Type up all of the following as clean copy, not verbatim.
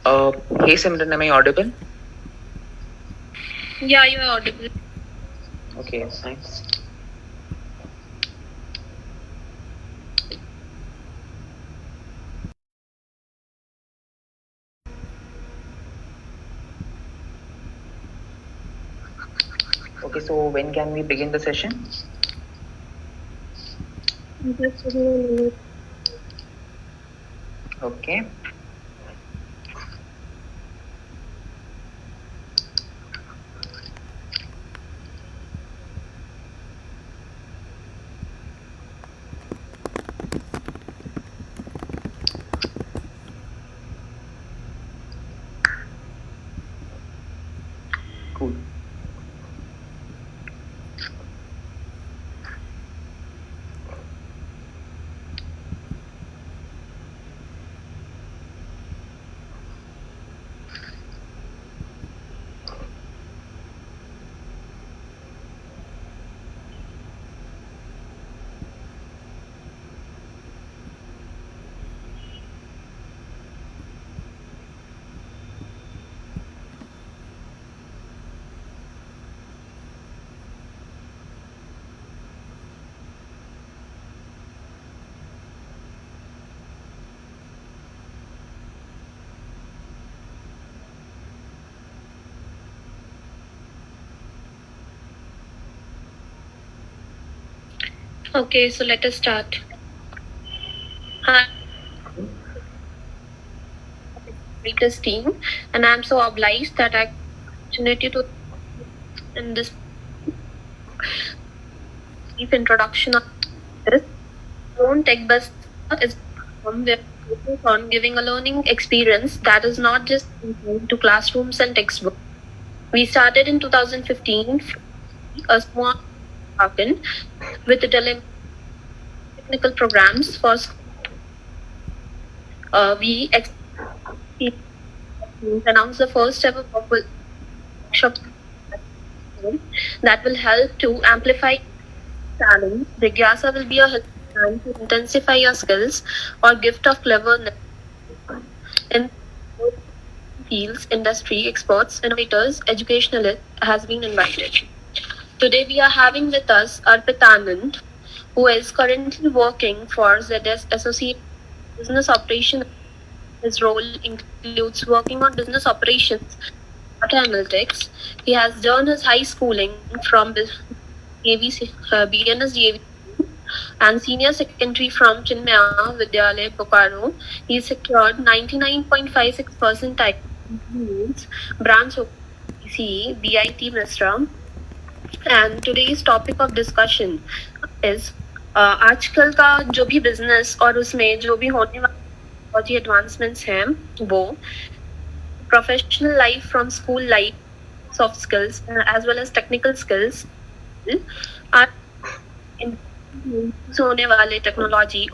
Hey Simran, am I audible? Yeah, you are audible. Okay, thanks. Okay, so when can we begin the session? Just give me a minute. Okay. Cool. Okay, so let us start. Hi, greatest team, and I'm so obliged that I opportunity to in this brief introduction of this. Own Tech Bus is a platform where we focus on giving a learning experience that is not just confined to classrooms and textbooks. We started in 2015, a small token with the technical programs for we announced the first ever workshop that will help to amplify talent. Jigyasa will be a helpful time to intensify your skills or gift of cleverness in fields, industry, experts, innovators, educationalists has been invited. Today we are having with us Arpit Anand, who is currently working for ZS Associate Business Operations. His role includes working on business operations, data analytics. He has done his high schooling from BNS and senior secondary from Chinmaya Vidyalaya, Bokaro. He secured 99.56 percentile branch of BCE, BIT Misra. And today's topic of discussion is आजकल का जो भी business और उसमें जो भी होने वाले एडवांसमेंट्स हैं वो professional life from school life, soft skills as well as technical skills are use होने वाले टेक्नोलॉजी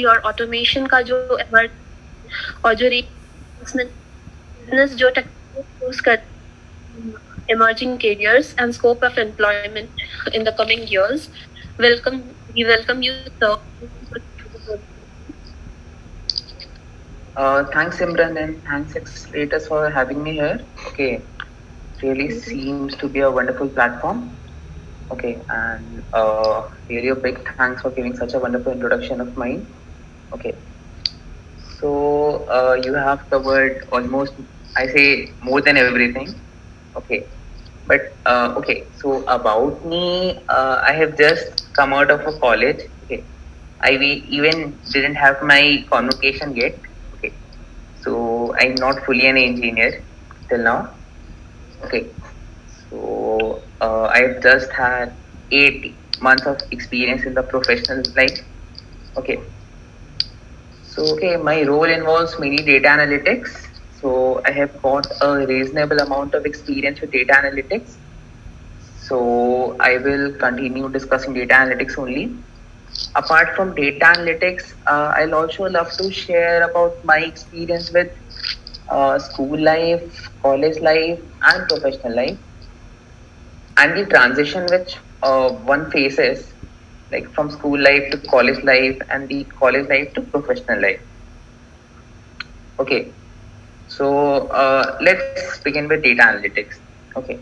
और ऑटोमेशन का जो और जो बिजनेस जो यूज कर emerging careers and scope of employment in the coming years. We welcome you, sir. Thanks Simran and thanks Accelerators for having me here. Okay, really seems to be a wonderful platform. Okay, and really a big thanks for giving such a wonderful introduction of mine. Okay, so you have covered almost, I say, more than everything. Okay, but okay, so about me, I have just come out of a college. Okay, even didn't have my convocation yet. Okay, so I'm not fully an engineer till now. Okay, so I've just had 8 months of experience in the professional life. Okay, so okay, my role involves mainly data analytics. So I have got a reasonable amount of experience with data analytics. So I will continue discussing data analytics only. Apart from data analytics, I'll also love to share about my experience with school life, college life, and professional life, and the transition which one faces, like from school life to college life, and the college life to professional life. Okay, So let's begin with data analytics. Okay.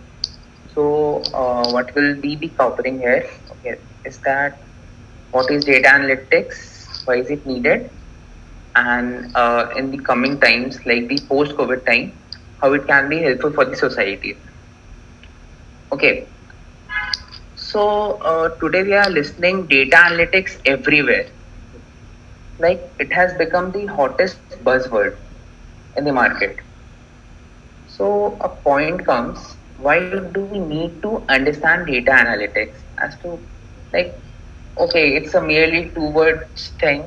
So what will we be covering here? Okay, is that what is data analytics? Why is it needed? And in the coming times, like the post-COVID time, how it can be helpful for the society. Okay. So today we are listening data analytics everywhere. Like it has become the hottest buzzword in the market. So a point comes, why do we need to understand data analytics as to like, okay, it's a merely two words thing.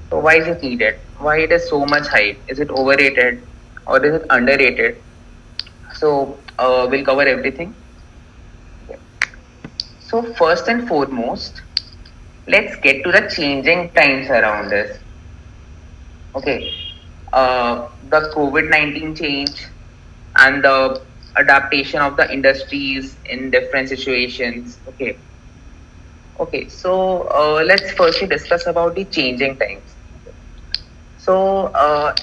So why is it needed? Why it is so much hype? Is it overrated or is it underrated? So we'll cover everything. So first and foremost, let's get to the changing times around us. Okay, the COVID-19 change and the adaptation of the industries in different situations. Okay. So let's firstly discuss about the changing times. So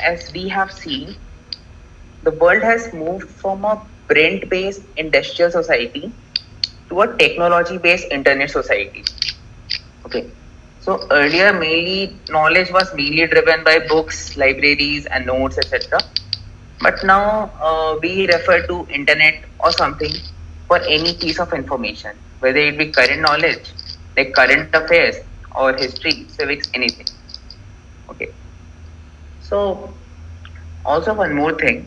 as we have seen, the world has moved from a print-based industrial society to a technology-based internet society. Okay. So earlier, mainly knowledge was mainly driven by books, libraries, and notes, etc. But now we refer to internet or something for any piece of information, whether it be current knowledge, like current affairs or history, civics, anything. Okay. So also one more thing,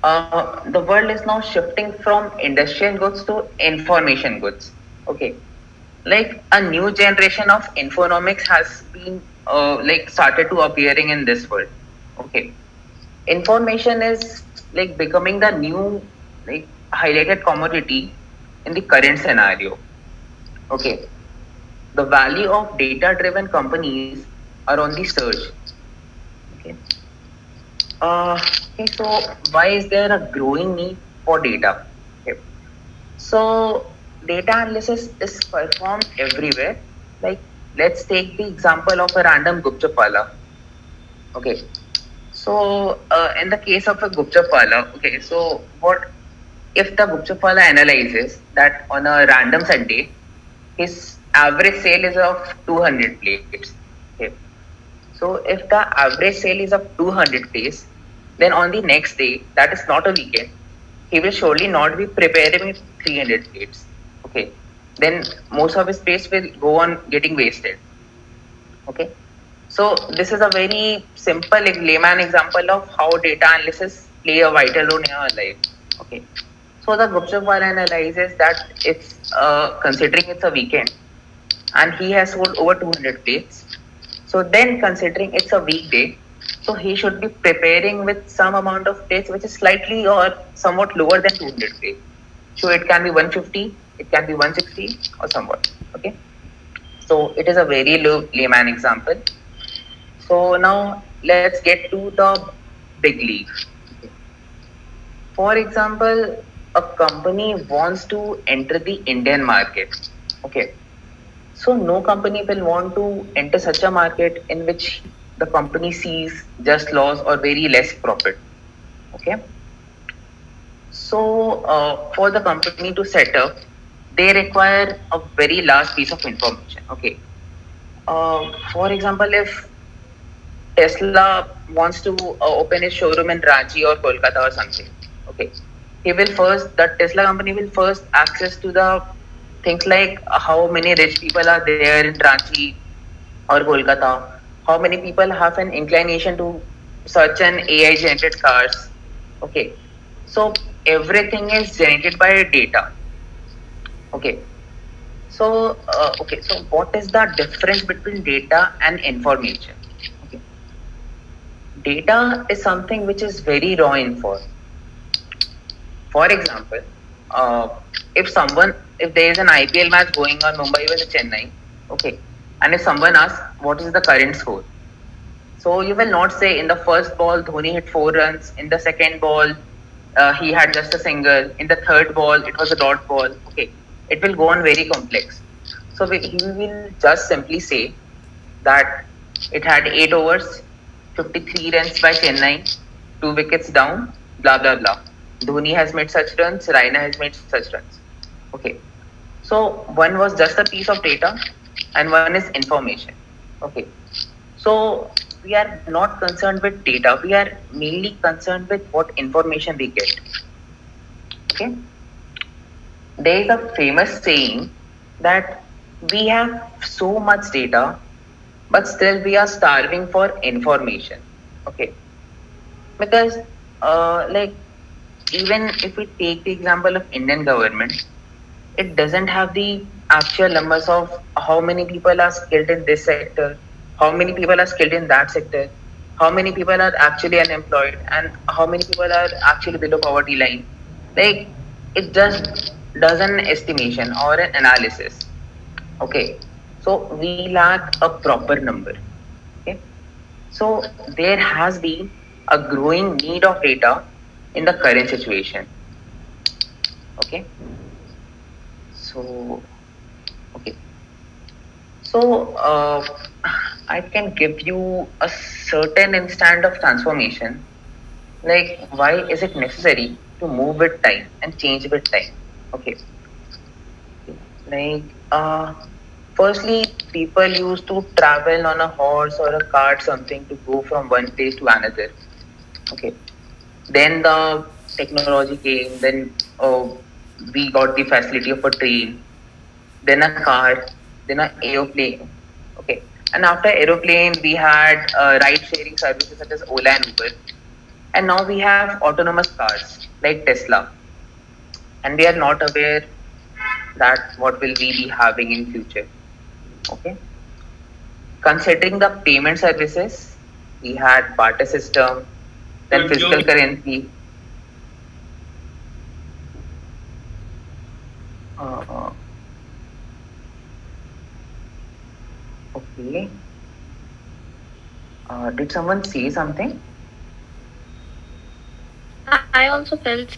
the world is now shifting from industrial goods to information goods. Okay. Like a new generation of infonomics has been like started to appearing in this world. Okay. Information is like becoming the new like highlighted commodity in the current scenario. Okay, the value of data driven companies are on the surge. Okay. Okay, so why is there a growing need for data? Okay. So data analysis is performed everywhere. Like let's take the example of a random Gupchapala. Okay. So in the case of a Gupchapala, okay, so what if the Gupchapala analyzes that on a random Sunday, his average sale is of 200 plates. Okay. So if the average sale is of 200 plates, then on the next day, that is not a weekend, he will surely not be preparing with 300 plates. Okay. Then most of his plates will go on getting wasted. Okay. So this is a very simple like, layman example of how data analysis play a vital role in our life. Okay. So the Gupchapala analyzes that it's considering it's a weekend and he has sold over 200 plates. So then considering it's a weekday, so he should be preparing with some amount of plates which is slightly or somewhat lower than 200 plates. So it can be 150, it can be 160 or somewhat. Okay. So it is a very low layman example. So now let's get to the big league. For example, a company wants to enter the Indian market. Okay. So no company will want to enter such a market in which the company sees just loss or very less profit. Okay. So for the company to set up, they require a very large piece of information. Okay. For example, if Tesla wants to open a showroom in Ranchi or Kolkata or something. Okay, the Tesla company will first access to the things like how many rich people are there in Ranchi or Kolkata, how many people have an inclination to search an AI generated cars. Okay, so everything is generated by data. Okay, so so what is the difference between data and information? Data is something which is very raw info. For example, uh, if there is an IPL match going on Mumbai versus Chennai, okay, and if someone asks what is the current score, so you will not say in the first ball Dhoni hit 4 runs, in the second ball he had just a single, in the third ball it was a dot ball. Okay, it will go on very complex. So he will just simply say that it had 8 overs, 53 runs by Chennai, 2 wickets down, blah blah blah. Dhoni has made such runs, Raina has made such runs. Okay. So one was just a piece of data and one is information. Okay. So we are not concerned with data. We are mainly concerned with what information we get. Okay. There is a famous saying that we have so much data, but still we are starving for information. Okay. Because like even if we take the example of Indian government, it doesn't have the actual numbers of how many people are skilled in this sector, how many people are skilled in that sector, how many people are actually unemployed, and how many people are actually below poverty line. Like it just does an estimation or an analysis. Okay, so we lack a proper number. Okay, so there has been a growing need of data in the current situation. Okay, so okay, so I can give you a certain instant of transformation. Like why is it necessary to move with time and change with time? Okay, like firstly, people used to travel on a horse or a cart, something to go from one place to another. Okay, then the technology came, then we got the facility of a train, then a car, then an aeroplane. Okay, and after aeroplane we had ride sharing services such as Ola and Uber, and now we have autonomous cars like Tesla, and we are not aware that what will we be having in future. Okay, considering the payment services, we had barter system, then physical currency. Uh, okay. Did someone say something? I also felt.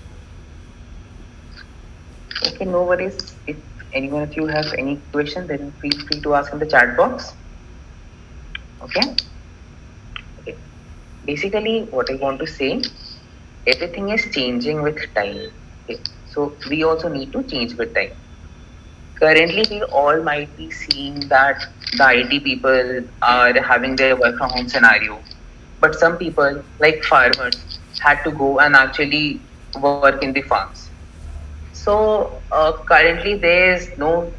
Okay, no worries. If anyone of you have any question, then feel free to ask in the chat box. Okay. Okay. Basically, what I want to say, everything is changing with time. Okay. So we also need to change with time. Currently, we all might be seeing that the IT people are having their work from home scenario, but some people, like farmers, had to go and actually work in the farms. So currently, there is no,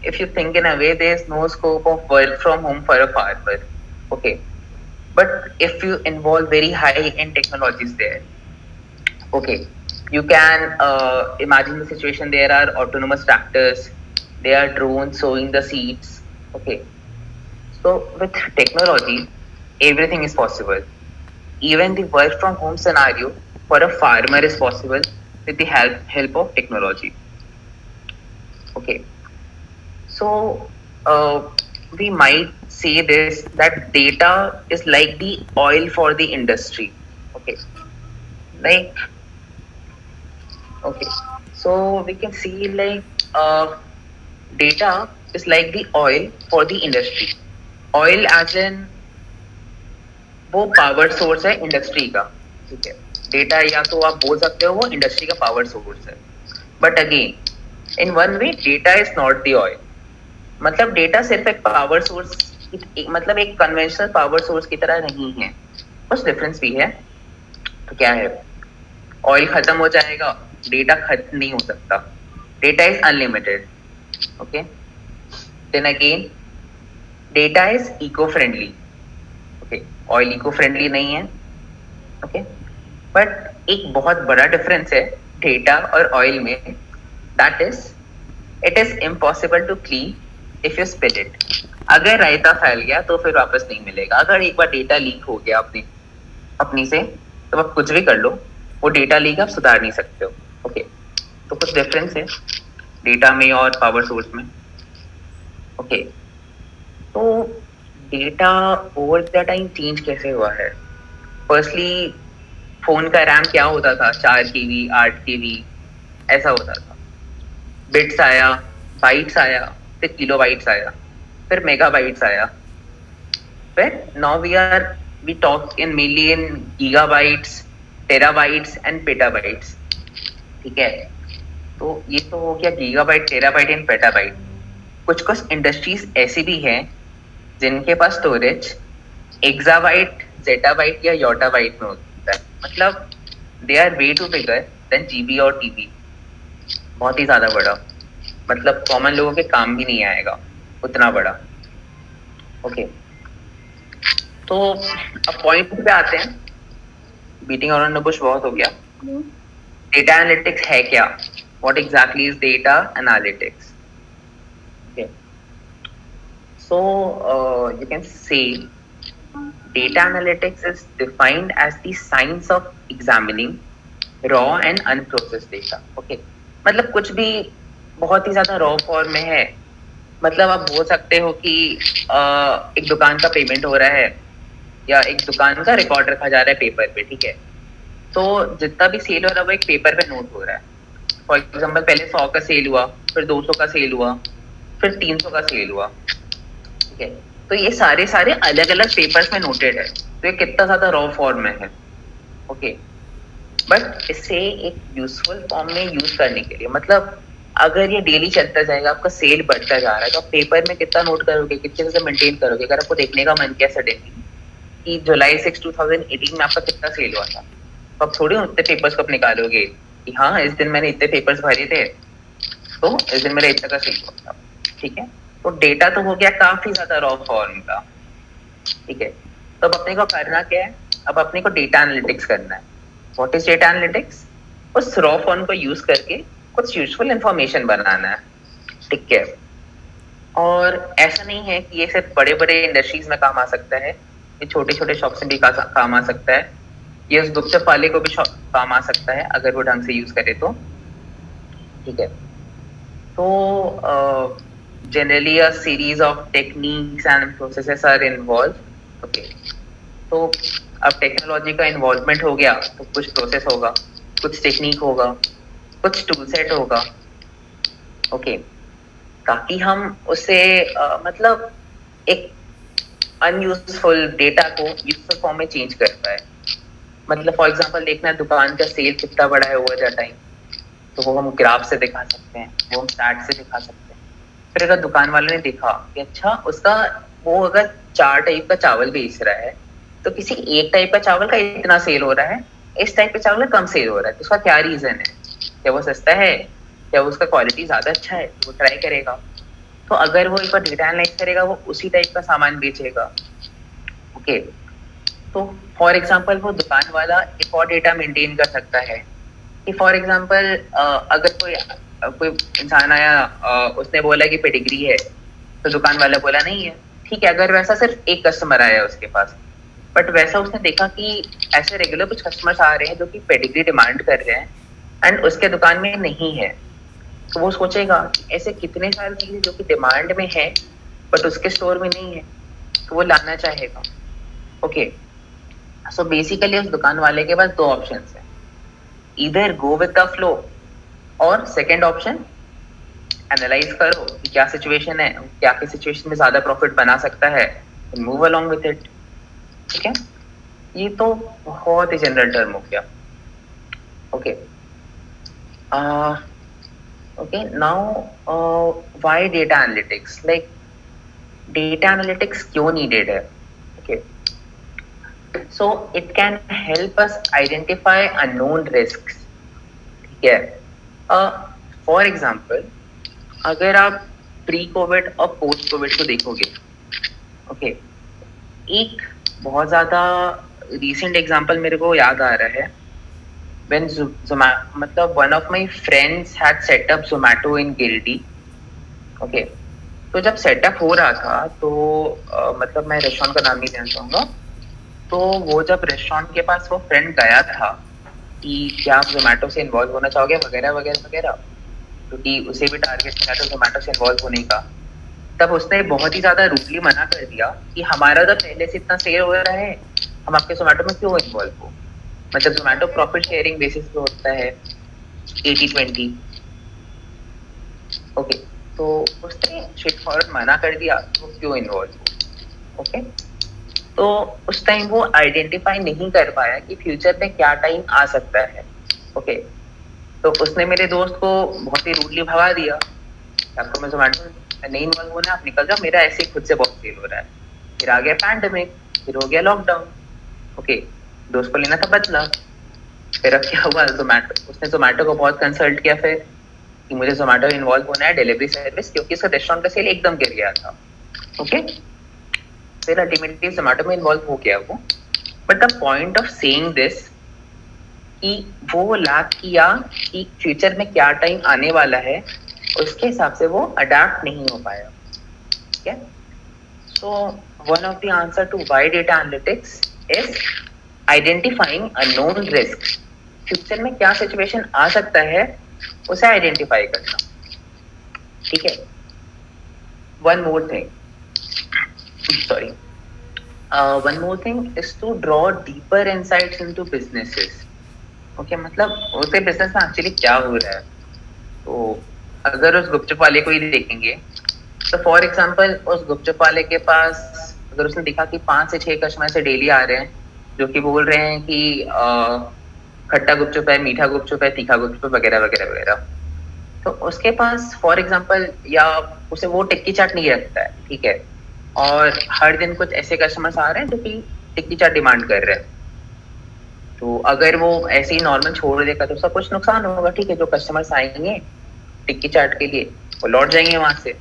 if you think in a way, there is no scope of work from home for a farmer. Okay, but if you involve very high end technologies there, okay, you can imagine the situation. There are autonomous tractors, there are drones sowing the seeds. Okay, so with technology, everything is possible. Even the work from home scenario for a farmer is possible with the help of technology. Okay, so we might say this that data is like the oil for the industry. Okay, like okay, so we can see like data is like the oil for the industry. Oil as in वो power source है industry का. ठीक है, data या तो आप बोल सकते हो वो इंडस्ट्री का पावर सोर्स है. But again in one way data is not the oil. मतलब डेटा सिर्फ एक पावर सोर्स, मतलब एक कन्वेंशनल पावर सोर्स की तरह नहीं है, कुछ डिफरेंस भी है. तो क्या है, ऑयल खत्म हो जाएगा, डेटा खत्म नहीं हो सकता. Data is unlimited. Okay, then again data is eco friendly. Okay, oil eco friendly नहीं है. ओके, बट एक बहुत बड़ा डिफरेंस है डेटा और ऑयल में. That is it is impossible to clean if you spill it. अगर रायता फैल गया तो फिर वापस नहीं मिलेगा. अगर एक बार डेटा लीक हो गया अपनी से, तो आप कुछ भी कर लो, वो डेटा लीक आप सुधार नहीं सकते हो. ओके, तो कुछ डिफरेंस है डेटा में और पावर सोर्स में. ओके, तो data over the time change कैसे हुआ है. फर्स्टली फोन का रैम क्या होता था, 4 KB 8 KB ऐसा होता था. बिट्स आया, बाइट्स आया, फिर किलोबाइट्स आया, फिर मेगाबाइट्स आया, फिर now we talk in mainly in gigabytes, terabytes and petabytes, ठीक है। तो ये तो हो गया गीगाबाइट, टेराबाइट एंड पेटाबाइट। कुछ कुछ इंडस्ट्रीज ऐसी भी हैं जिनके पास स्टोरेज एक्साबाइट, जेटाबाइट या योटाबाइट में होता है। मतलब they are way too bigger than GB और टीबी, बहुत ही ज्यादा बड़ा, मतलब कॉमन लोगों के काम भी नहीं आएगा उतना बड़ा। ओके, तो अब पॉइंट पे आते हैं, बीटिंग अराउंड द बुश बहुत हो गया। डेटा एनालिटिक्स है क्या? What exactly is data analytics? Okay, so you can say data analytics is defined as the science of examining raw and unprocessed data. Okay, मतलब कुछ भी बहुत ही ज्यादा रॉ फॉर्म में है, मतलब आप बोल सकते हो कि एक दुकान का पेमेंट हो रहा है या एक दुकान का रिकॉर्ड रखा जा रहा है पेपर पे, ठीक है। तो जितना भी सेल हो रहा है वो एक पेपर पे नोट हो रहा है। फॉर एग्जाम्पल पहले 100 का सेल हुआ, फिर 200 का सेल हुआ, फिर 300 का सेल हुआ, ठीक है। तो ये सारे अलग अलग पेपर्स में नोटेड है, तो ये कितना ज्यादा रॉ फॉर्म में है। ओके, बट इसे एक यूजफुल फॉर्म में यूज करने के लिए, मतलब अगर ये डेली चलता जाएगा, आपका सेल बढ़ता जा रहा है, तो आप पेपर में कितना नोट करोगे, कितने से मेंटेन करोगे? अगर आपको देखने का मन किया सडनली कि जुलाई 6 2018 में आपका कितना सेल हुआ था, तो आप थोड़ी उतने पेपर्स को निकालोगे कि हाँ इस दिन मैंने इतने पेपर्स भरे थे, तो इस दिन मेरा इतना का सेल हुआ था, ठीक है। तो डेटा तो हो गया काफी ज्यादा रॉ फॉर्म का, ठीक है। तो अब अपने को करना क्या है? अब अपने को डेटा एनालिटिक्स करना है। What is data analytics? उस रॉ फॉर्म को यूज करके कुछ यूजफुल इंफॉर्मेशन बनाना है, ठीक है। और ऐसा नहीं है कि ये सिर्फ बड़े बड़े इंडस्ट्रीज में काम आ सकता है, ये छोटे छोटे शॉप में भी काम आ सकता है, ये उस गुपचुप वाले को भी काम आ सकता है अगर वो ढंग से यूज करे तो, ठीक है। तो generally a series of techniques and processes are involved. Okay, तो अब टेक्नोलॉजी का इन्वॉल्वमेंट हो गया तो कुछ प्रोसेस होगा, कुछ टेक्निक होगा, कुछ टूल सेट होगा, ओके, ताकि हम उसे मतलब एक अनयूजफुल डेटा को यूजफुल फॉर्म में चेंज कर पाए। मतलब फॉर एग्जांपल देखना, दुकान का सेल कितना बड़ा है ओवर द टाइम, तो वो हम ग्राफ से दिखा सकते हैं, वो हम स्टैट से दिखा सकते हैं। फिर अगर दुकान वाले ने देखा कि अच्छा उसका वो अगर 4 टाइप का चावल बेच रहा है, तो किसी एक टाइप का चावल का इतना सेल हो रहा है, इस टाइप के चावल का कम सेल हो रहा है, तो उसका क्या रीजन है? क्या वो सस्ता है, क्या उसका क्वालिटी ज्यादा अच्छा है? तो वो ट्राई करेगा। तो अगर वो एक बार डेटा एनालाइज करेगा, वो उसी टाइप का सामान बेचेगा, ओके। तो फॉर एग्जाम्पल वो दुकान वाला एक और डेटा मेंटेन कर सकता है कि फॉर एग्जाम्पल अगर कोई इंसान आया, उसने बोला कि पेडिग्री है, तो दुकान वाला बोला नहीं है, ठीक है। अगर वैसा सिर्फ एक कस्टमर आया उसके पास, बट वैसा उसने देखा कि ऐसे रेगुलर कुछ कस्टमर्स आ रहे हैं जो कि पेडिग्री डिमांड कर रहे हैं एंड उसके दुकान में नहीं है, तो वो सोचेगा ऐसे कितने सारी चीजें जो कि डिमांड में है बट उसके स्टोर में नहीं है, तो वो लाना चाहेगा, ओके। सो बेसिकली उस दुकान वाले के पास 2 ऑप्शंस हैं, either go with the flow और सेकेंड ऑप्शन एनालाइज करो कि क्या सिचुएशन है, क्या की सिचुएशन में ज्यादा प्रॉफिट बना सकता है, मूव अलोंग विद इट, ठीक है। ये तो बहुत ही जनरल टर्म हो गया, okay. Okay, now why data analytics? Like data analytics क्यों नीडेड है? Okay, so it can help us identify unknown risks, ठीक है। फॉर एग्जाम्पल अगर आप प्री कोविड और पोस्ट कोविड को देखोगे, ओके, एक बहुत ज्यादा रिसेंट एग्जाम्पल मेरे को याद आ रहा है, when मतलब one of my friends had set up Zomato in Gildi, okay. तो जब सेटअप हो रहा था तो मतलब मैं रेस्टोरेंट का नाम नहीं देना चाहूंगा, तो वो जब रेस्टोरेंट के पास वो फ्रेंड गया था कि क्या आप जोमेटो से इन्वॉल्व होना चाहोगे वगैरह वगैरह वगैरह, क्योंकि उसे भी टारगेट मिला था जोमेटो से इन्वॉल्व होने का, तब उसने बहुत ही ज्यादा रूडली मना कर दिया कि हमारा तो पहले से इतना सेल हो रहा है, हम आपके जोमेटो में क्यों इन्वॉल्व हो। मतलब जोमेटो प्रॉफिट शेयरिंग बेसिस पे होता है 80-20, ओके। तो उसने स्ट्रेट फॉरवर्ड मना कर दिया, तो क्यों इन्वॉल्व हो, ओके। तो उस टाइम वो आइडेंटिफाई नहीं कर पाया कि फ्यूचर में क्या टाइम आ सकता है। ओके, तो उसने मेरे दोस्त को बहुत ही रूडली भगा दिया, आपको मैं जोमेटो नहीं इन्वॉल्व होना, आप निकल जाओ, मेरा ऐसे ही खुद से बहुत फेल हो रहा है। फिर आ गया पैंडेमिक, फिर हो गया लॉकडाउन। ओके, दोस्त को लेना था बदला। फिर अब क्या हुआ, जोमेटो, उसने जोमेटो को बहुत कंसल्ट किया फिर कि मुझे जोमेटो इन्वॉल्व होना है डिलीवरी सर्विस, क्योंकि उसका रेस्टोरेंट का सेल एकदम गिर गया था। ओके, फिर अल्टीमेटली जोमेटो में इन्वॉल्व हो गया वो। But the point of saying this कि वो लैक किया कि फ्यूचर में क्या टाइम आने वाला है, उसके हिसाब से वो अडेप्ट नहीं हो पाया। ठीक है, so one of the answer to why data analytics is identifying a known risk. Future में क्या सिचुएशन आ सकता है उसे आइडेंटिफाई करना। ठीक है, one more thing, sorry, one more thing is to draw deeper insights into businesses. Okay, मतलब उसे बिजनेस में एक्चुअली क्या हो रहा है। तो अगर उस गुपचुप वाले को ही देखेंगे, तो फॉर एग्जांपल उस गुपचुप वाले के पास अगर उसने देखा कि 5 से 6 कस्टमर से डेली आ रहे हैं जो कि बोल रहे हैं कि खट्टा गुपचुप है, मीठा गुपचुप है, तीखा गुपचुप वगैरह वगैरह वगैरह, तो उसके पास फॉर एग्जांपल, या उसे वो टिक्की चाट नहीं रखता है, ठीक है, और हर दिन कुछ ऐसे कस्टमर्स आ रहे हैं जो कि टिक्की चाट डिमांड कर रहे हैं, तो अगर वो ऐसे ही नॉर्मल छोड़ देगा तो उसका कुछ नुकसान होगा। ठीक है, जो कस्टमर्स आएंगे टिक्की चाट के लिए वो लौट जाएंगे वहां से,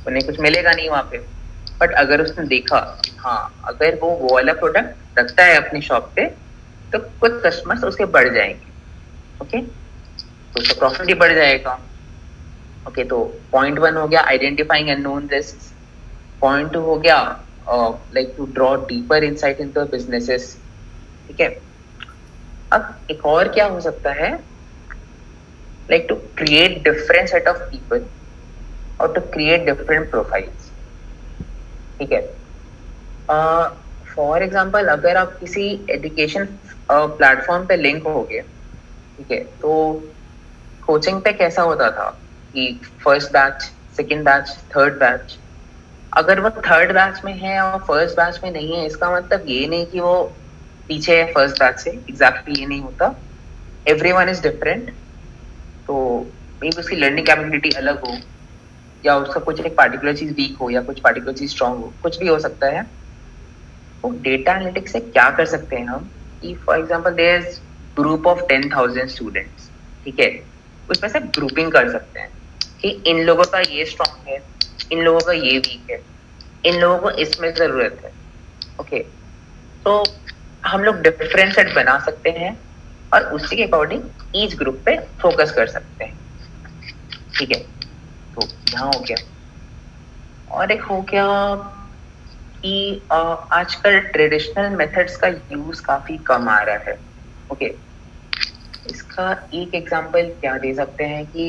उन्हें कुछ मिलेगा नहीं वहां पे। बट अगर उसने देखा हाँ अगर वो वाला प्रोडक्ट रखता है अपनी शॉप पे तो कुछ कस्टमर्स उसके बढ़ जाएंगे। ओके, तो उसका प्रॉफिट ही बढ़ जाएगा। ओके, तो पॉइंट 1 हो गया आइडेंटिफाइंग अननोन रिस्क। पॉइंट 2 हो गया like to draw deeper insight into businesses. ठीक है, अब एक और क्या हो सकता है, like to create different set of people और टू क्रिएट डिफरेंट प्रोफाइल्स। ठीक है, फॉर एग्जांपल अगर आप किसी एजुकेशन प्लेटफॉर्म पे लिंक हो गए, ठीक है, तो कोचिंग पे कैसा होता था कि first batch, second batch, third batch. अगर वो थर्ड बैच में है और फर्स्ट बैच में नहीं है, इसका मतलब ये नहीं कि वो पीछे है फर्स्ट बैच से, एग्जैक्टली ये नहीं होता। एवरीवन इज डिफरेंट, तो मे बी उसकी लर्निंग कैपेबिलिटी अलग हो, या उसका कुछ एक पार्टिकुलर चीज वीक हो, या कुछ पार्टिकुलर चीज स्ट्रांग हो, कुछ भी हो सकता है। तो डेटा एनालिटिक्स से क्या कर सकते हैं हम कि for example there is group of 10,000 students, ठीक है, उसमें से ग्रुपिंग कर सकते हैं कि इन लोगों का ये स्ट्रांग है, इन लोगों का ये वीक है, इन लोगों को इसमें जरूरत है। ओके, तो हम लोग डिफरेंट सेट बना सकते हैं और उसी के अकॉर्डिंग ईच ग्रुप पे फोकस कर सकते हैं। ठीक है, तो यहाँ हो गया। और एक हो गया कि आजकल ट्रेडिशनल मेथड्स का यूज काफी कम आ रहा है। ओके, इसका एक एग्जांपल क्या दे सकते हैं कि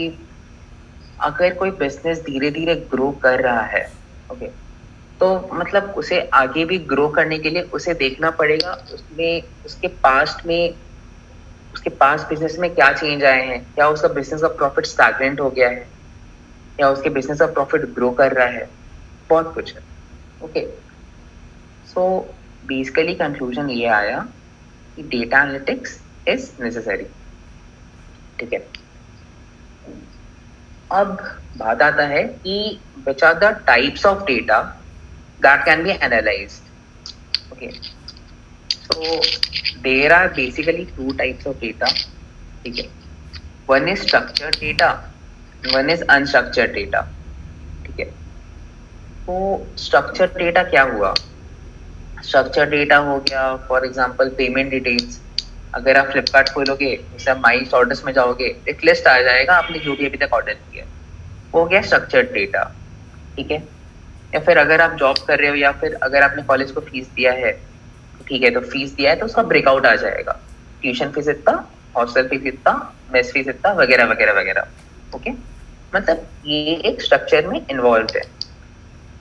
अगर कोई बिजनेस धीरे धीरे ग्रो कर रहा है, ओके, तो मतलब उसे आगे भी ग्रो करने के लिए उसे देखना पड़ेगा उसमें उसके पास्ट बिजनेस में क्या चेंज आए हैं, क्या उसका बिजनेस का प्रॉफिट स्टैग्नेंट हो गया है, या उसके बिजनेस का प्रॉफिट ग्रो कर रहा है, बहुत कुछ है। ओके, सो बेसिकली कंक्लूजन ये आया कि डेटा एनालिटिक्स इज नेसेसरी। ठीक है, अब बात आता है कि which are the types of data that can be analyzed. Okay, so there are basically 2 types of data. ठीक है, one is structured data, one is unstructured data. ठीक है, तो structured data क्या हुआ? structured data हो गया फॉर एग्जांपल पेमेंट डिटेल्स। अगर आप फ्लिपकार्ट खोलोगे, जैसे आप माई ऑर्डर्स में जाओगे, एक लिस्ट आ जाएगा आपने जो भी अभी तक ऑर्डर किया, वो हो गया स्ट्रक्चर्ड डेटा। ठीक है, या फिर अगर आप जॉब कर रहे हो या फिर अगर आपने कॉलेज को फीस दिया है, ठीक है, तो फीस दिया है तो उसका ब्रेकआउट आ जाएगा, ट्यूशन फीस इतना, हॉस्टल फीस इतना, मेस फीस इतना, वगैरह वगैरह वगैरह। ओके, मतलब ये एक स्ट्रक्चर में इन्वॉल्व है।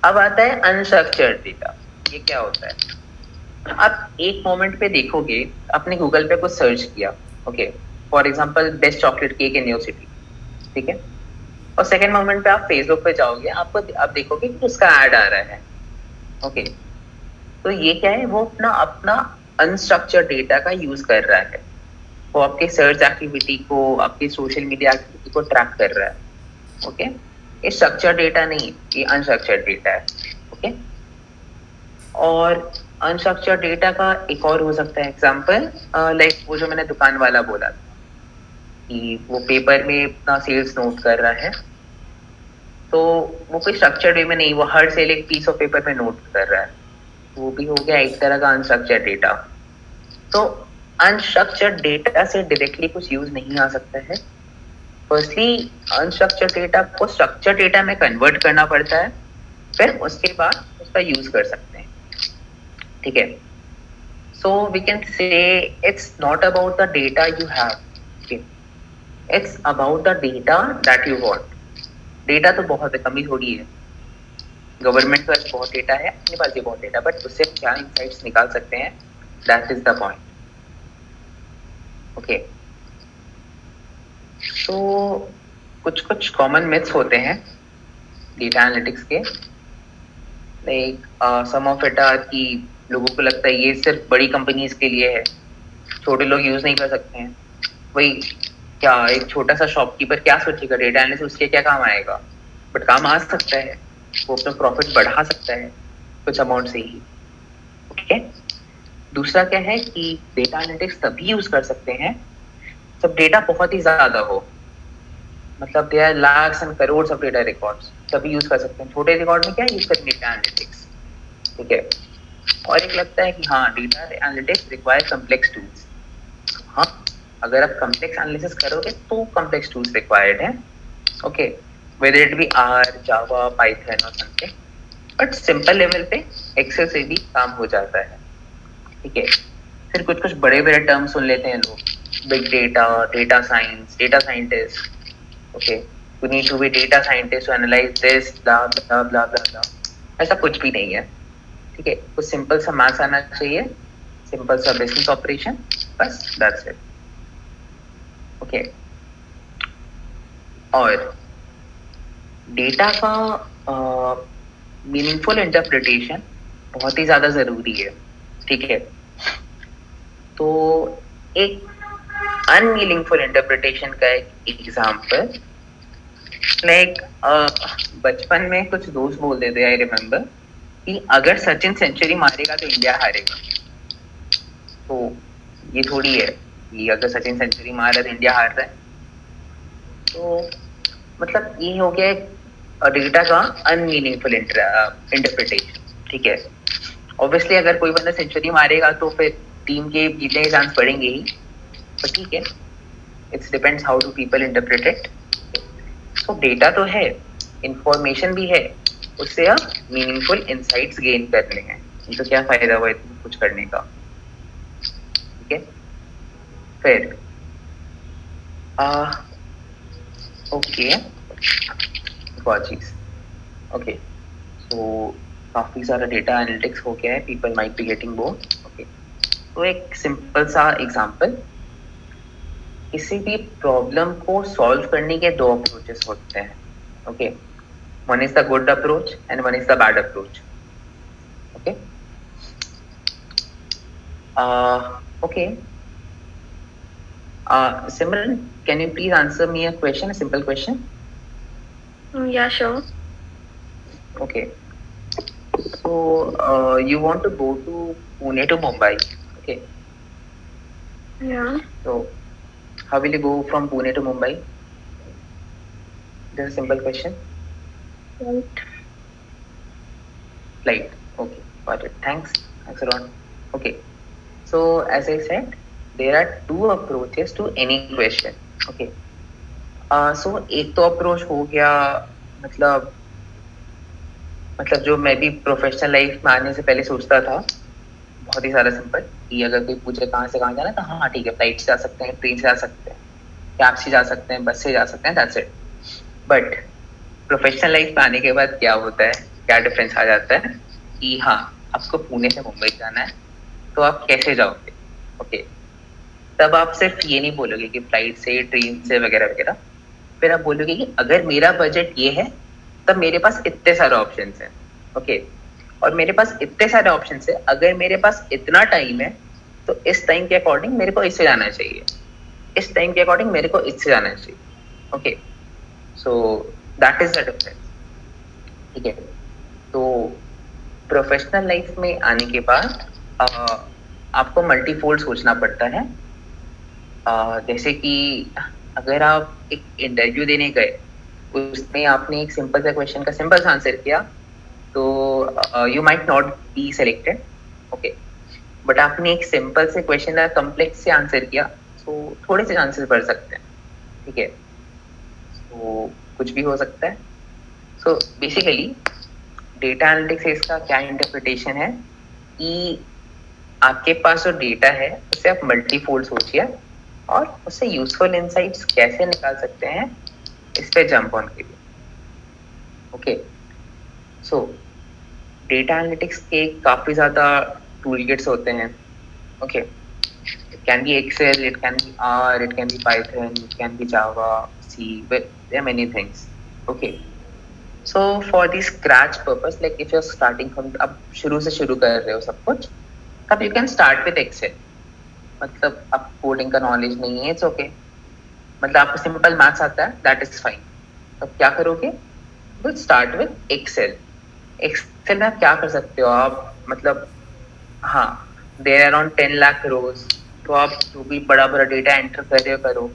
अब आता है अनस्ट्रक्चर्ड डेटा। ये क्या होता है? आप एक मोमेंट पे देखोगे, आपने गूगल पे कुछ सर्च किया, okay, for example best chocolate cake in your city, ठीक है, और सेकंड मोमेंट पे आप फेसबुक पे जाओगे, आप देखोगे कि उसका ऐड आ रहा है। ओके, तो ये क्या है, वो अपना अपना अनस्ट्रक्चर्ड डेटा का यूज कर रहा है, वो आपके सर्च एक्टिविटी को, आपकी सोशल मीडिया एक्टिविटी को ट्रैक कर रहा है. ओके, ये स्ट्रक्चर्ड डेटा नहीं, ये अनस्ट्रक्चर्ड डेटा है. ओके, और अनस्ट्रक्चर्ड डेटा का एक और हो सकता है एग्जांपल, लाइक वो जो मैंने दुकान वाला बोला था कि वो पेपर में अपना सेल्स नोट कर रहा है, तो वो कोई स्ट्रक्चर्ड वे में नहीं, वो हर सेल एक पीस ऑफ पेपर में नोट कर रहा है, वो भी हो गया एक तरह का अनस्ट्रक्चर्ड डेटा. तो अनस्ट्रक्चर्ड डेटा से डायरेक्टली कुछ यूज नहीं आ सकता है. फर्स्टली अनस्ट्रक्चर्ड डेटा को स्ट्रक्चर्ड डेटा में कन्वर्ट करना पड़ता है, फिर उसके बाद उसका यूज कर सकते हैं. ठीक है, so we can say it's not about the data you have, it's about the data that you want. Data तो बहुत है, कमी थोड़ी है. गवर्नमेंट के पास बहुत डेटा है, अपने पास भी बहुत डेटा, बट उससे क्या इंसाइट्स निकाल सकते हैं, that is the point. Okay, तो कुछ कुछ कॉमन मिथ्स होते हैं डेटा एनालिटिक्स के. Like some of it are कि लोगों को लगता है ये सिर्फ बड़ी कंपनीज के लिए है, छोटे लोग यूज नहीं कर सकते हैं. वही क्या, एक छोटा सा शॉपकीपर क्या सोचेगा डेटा एनालिसिस उसके क्या काम आएगा, बट काम आ सकता है, वो अपना प्रॉफिट बढ़ा सकता है कुछ अमाउंट से ही. ओके, दूसरा क्या है कि डेटा एनालिटिक्स तभी यूज कर सकते हैं जब डेटा बहुत ही ज्यादा हो, मतलब they are lakhs and crore of data records, तभी यूज कर सकते हैं. छोटे रिकॉर्ड में क्या यूज करेंगे डेटा एनालिटिक्स. ठीक है, और एक लगता है कि हाँ data analytics require complex tools. हाँ, अगर आप कम्प्लेक्स एनालिसिस करोगे तो कम्प्लेक्स टूल्स रिक्वायर्ड हैं. Okay, whether it be R, Java, Python or something, but simple level पे एक्सेल से भी काम हो जाता है. ठीक है, फिर कुछ कुछ बड़े बड़े टर्म सुन लेते हैं लोग, big data, data science, data scientist. Okay, you need to be data scientist to analyze this, blah blah blah blah blah. ऐसा कुछ भी नहीं है. ठीक है, कुछ सिंपल सा मैथ्स आना चाहिए, सिंपल सा बिजनेस ऑपरेशन, बस दैट्स इट. ओके, और डेटा का मीनिंगफुल इंटरप्रिटेशन बहुत ही ज्यादा जरूरी है. ठीक है, तो एक अनमीनिंगफुल इंटरप्रिटेशन का एक एग्जांपल, लाइक बचपन में कुछ दोस्त बोल देते, आई रिमेम्बर, कि अगर सचिन सेंचुरी मारेगा तो इंडिया हारेगा. तो ये थोड़ी है कि अगर सचिन सेंचुरी मार रहा है तो इंडिया हार रहा है. तो मतलब ये हो गया डेटा का अनमीनिंगफुल इंटरप्रिटेशन. ठीक है, ऑब्वियसली अगर कोई बंदा सेंचुरी मारेगा तो फिर टीम के जीतने के चांस बढ़ेंगे ही, पर ठीक है, it's depends how do people interpret it. So data तो है, इंफॉर्मेशन भी है, उससे आप मीनिंगफुल इंसाइट्स गेन कर रहे हैं, तो क्या फायदा हुआ इतना कुछ करने का. ठीक है, फिर ओके, बहुत चीज. ओके, सो काफी सारा डेटा एनालिटिक्स हो गया है, people might be getting bored. Okay, तो एक सिंपल सा एग्जांपल, किसी भी प्रॉब्लम को सॉल्व करने के दो अप्रोचेस होते हैं. Okay, one is the good approach and one is the bad approach. Okay, okay, Simran, can you please answer me a question, a simple question? Yeah, sure. Okay, so you want to go to Pune to Mumbai. Okay, Yeah. so how will you go from Pune to Mumbai? This is a simple question. Right. Flight. Okay, got it. Thanks a lot. Okay, so as I said, there are two approaches to any question. Okay, so एक तो approach हो गया, मतलब जो मैं भी professional life में आने से पहले सोचता था, बहुत ही सारा सिंपल, कि अगर कोई पूछे कहाँ से कहाँ जाना है तो हाँ ठीक है, फ्लाइट से जा सकते हैं, ट्रेन से जा सकते हैं, कैब से जा सकते हैं, बस से जा सकते हैं, that's it. But professional life में आने के बाद क्या होता है, क्या डिफरेंस आ जाता है कि हाँ आपको पुणे से मुंबई जाना है, तो आप कैसे जाओगे. ओके, तब आप सिर्फ ये नहीं बोलोगे कि फ्लाइट से, ट्रेन से वगैरह वगैरह, फिर आप बोलोगे कि अगर मेरा बजट ये है तब मेरे पास इतने सारे ऑप्शंस हैं. ओके, और मेरे पास इतने सारे ऑप्शन है, अगर मेरे पास इतना टाइम है तो इस टाइम के अकॉर्डिंग मेरे को इससे जाना चाहिए, इस टाइम के अकॉर्डिंग मेरे को इससे जाना चाहिए। Okay, so that is the difference. ठीक है, तो प्रोफेशनल लाइफ में आने के बाद आपको मल्टीफोल्ड सोचना पड़ता है। जैसे कि अगर आप एक इंटरव्यू देने गए, उसमें आपने एक सिंपल सा क्वेश्चन का सिंपल सा आंसर किया, तो you might not be selected. Okay, but आपने एक सिंपल से क्वेश्चन का कॉम्प्लेक्स से आंसर किया, तो थोड़े से चांसेस बढ़ सकते हैं। ठीक है, तो कुछ भी हो सकता है। सो बेसिकली डेटा एनालिटिक्स इसका क्या इंटरप्रिटेशन है कि आपके पास जो डेटा है उसे आप मल्टीफोल्ड सोचिए और उससे यूजफुल इंसाइट्स कैसे निकाल सकते हैं, इस पे जंप ऑन कीजिए। ओके, सो डेटा एनालिटिक्स के काफी ज्यादा टूल किट्स होते हैं। Okay, it can be Excel, it can be R, it can be Python, it can be Java, C, there are many things. Okay, so for the scratch purpose, like if you are starting from, अब शुरू से शुरू कर रहे हो सब कुछ, तब you can start with Excel. मतलब अब कोडिंग का नॉलेज नहीं है, इट्स ओके, मतलब आपको सिंपल मैथ्स आता है, दैट इज फाइन। तब क्या करोगे, will start with Excel. Excel में आप क्या कर सकते हो, आप मतलब हाँ, there are around 10 lakh rows, तो आप जो भी बड़ा बड़ा डेटा एंटर कर रहे हो करो।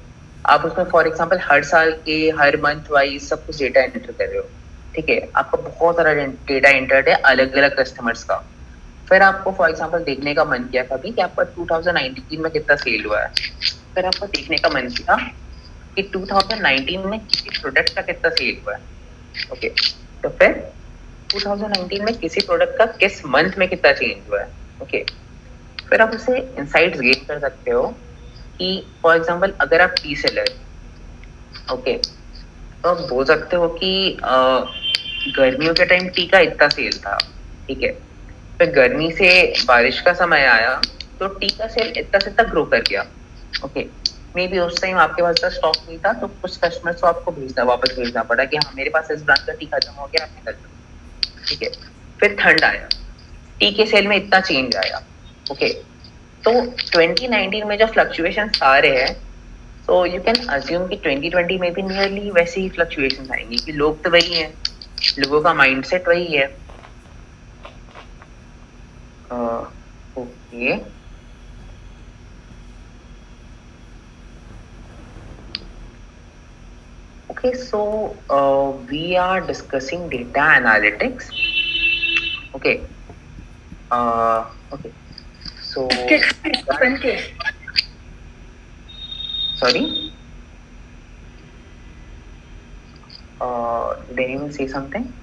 आप उसमें फॉर एग्जांपल हर साल के हर मंथ वाइज सब कुछ डेटा एंटर कर रहे हो। ठीक है, आपका बहुत सारा डेटा एंटर्ड है अलग अलग कस्टमर्स का। फिर आपको फॉर एग्जांपल देखने का मन किया कभी कि आपका 2019 में कितना सेल हुआ है, फिर आपको देखने का मन किया कि 2019 में किसी प्रोडक्ट का कितना सेल हुआ है। ओके, तो फिर 2019 में किसी प्रोडक्ट का किस मंथ में कितना चेंज हुआ है। ओके, फिर आप उसे इंसाइट्स गेन कर सकते हो कि फॉर एग्जांपल अगर आप टी सेलर, ओके, तो आप बोल सकते हो कि गर्मियों के टाइम टी का इतना सेल था। ठीक है, फिर गर्मी से बारिश का समय आया तो टी का सेल इतना से इतना ग्रो कर गया। ओके, मे बी उस टाइम आपके पास का स्टॉक नहीं था, तो कुछ कस्टमर्स को आपको वापस भेजना पड़ा कि हाँ मेरे पास इस ब्रांड का टी खत्म हो गया, आप निकल जाओ। ठीक है, फिर ठंड आया, टी के सेल में इतना चेंज आया। ओके, तो 2019 में जो फ्लक्चुएशंस आ रहे हैं, तो यू कैन अज्यूम कि 2020 में भी नियरली वैसे ही फ्लक्चुएशंस आएंगी, कि लोग तो वही हैं, लोगों का माइंडसेट वही है। Okay, okay, so we are discussing data analytics. Okay, okay, so sorry, did anyone say something?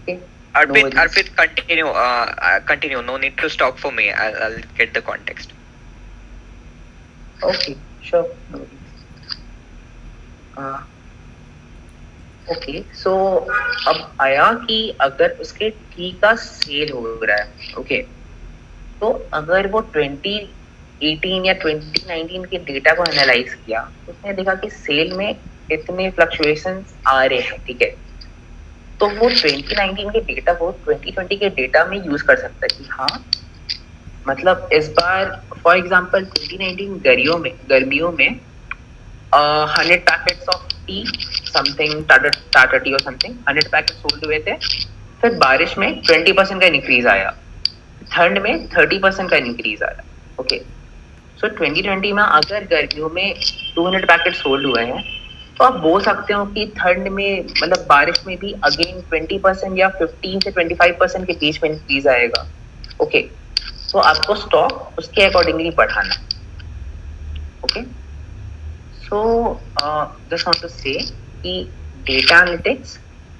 Okay, Arpit, continue. Continue. No need to stop for me. I'll get the context. Okay, sure. No worries. Okay, so अब आया कि अगर उसके T का cell हो रहा है, okay, तो अगर वो 2018 या 2019 के डेटा को एनालाइज किया, तो उसने देखा कि सेल में इतने फ्लक्चुएशंस आ रहे हैं। ठीक है, तो वो 2019 के डेटा को 2020 के डेटा में यूज कर सकता है कि हाँ, मतलब इस बार फॉर एग्जांपल 2019 गर्मियों में 100 packets of T something, Tata T और समथिंग 100 पैकेट सोल्ड हुए थे। फिर बारिश में 20% का इंक्रीज आया, ठंड में 30% का इंक्रीज आया। ओके, सो 2020 में अगर गर्मियों में 200 पैकेट सोल्ड हुए हैं, तो आप बोल सकते हो कि ठंड में मतलब बारिश में भी अगेन 20% या 15 से 25% के बीच में इंक्रीज आएगा। ओके, तो आपको स्टॉक उसके अकॉर्डिंगली बढ़ाना। Okay, so just want to say कि data analytics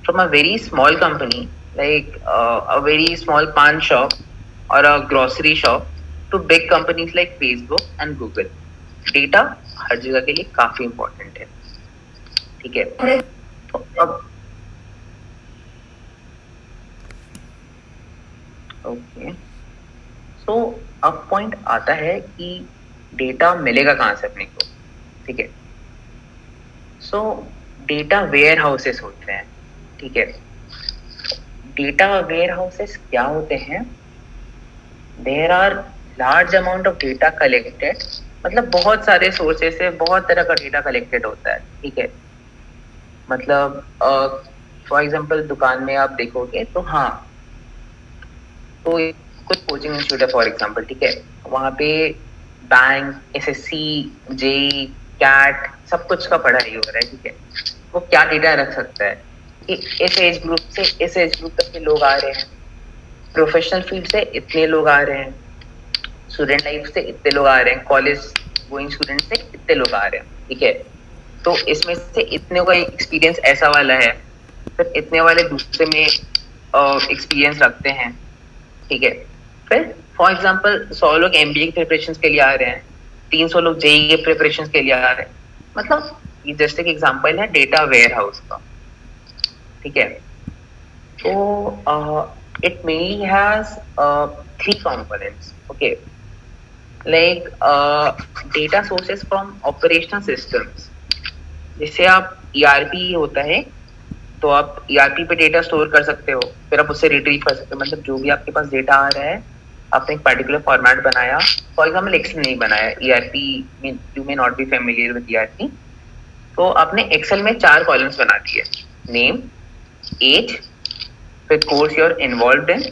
from a very small company like a very small pan shop or a grocery shop to big companies like Facebook and Google, data हर जगह के लिए काफी important है। ठीक है, तो अब ओके, सो अब पॉइंट आता है कि डेटा मिलेगा कहाँ से अपने को। ठीक है, सो डेटा वेयर हाउसेस होते हैं। ठीक है, डेटा वेयर हाउसेस क्या होते हैं? There are large amount of data collected, मतलब बहुत सारे सोर्सेस से बहुत तरह का डेटा कलेक्टेड होता है, ठीक है। मतलब फॉर एग्जांपल दुकान में आप देखोगे तो हाँ, तो कुछ कोचिंग इंस्टीट्यूट है फॉर एग्जांपल, ठीक है, वहाँ पे बैंक, एसएससी, जेई, कैट सब कुछ का पढ़ाई हो रहा है, ठीक है। वो क्या डेटा रख सकता है कि इस एज ग्रुप से इस एज ग्रुप तक के लोग आ रहे हैं, प्रोफेशनल फील्ड से इतने लोग आ रहे हैं, स्टूडेंट लाइफ से इतने लोग आ रहे हैं, कॉलेज गोइंग स्टूडेंट से इतने लोग आ रहे हैं, ठीक है। तो इसमें से इतने का एक्सपीरियंस ऐसा वाला है, फिर इतने वाले दूसरे में एक्सपीरियंस रखते हैं, ठीक है। फिर फॉर एग्जांपल 100 लोग एमबीए की प्रिपरेशन के लिए आ रहे हैं, 300 लोग जेई के प्रिपरेशन के लिए आ रहे हैं। मतलब ये जस्ट एक एग्जांपल है डेटा वेयर हाउस का, ठीक है। तो it mainly has three components, okay, like data sources from operational systems. जैसे आप ERP होता है, तो आप ERP पे डेटा स्टोर कर सकते हो, फिर आप उससे रिट्रीव कर सकते हो। मतलब जो भी आपके पास डेटा आ रहा है, आपने एक पर्टिकुलर फॉर्मेट बनाया, फॉर एग्जाम्पल एक्सेल नहीं बनाया, ERP में you may not be familiar with ERP, तो आपने एक्सेल में 4 कॉलम्स बना दिए, नेम, एज, फिर course you are involved in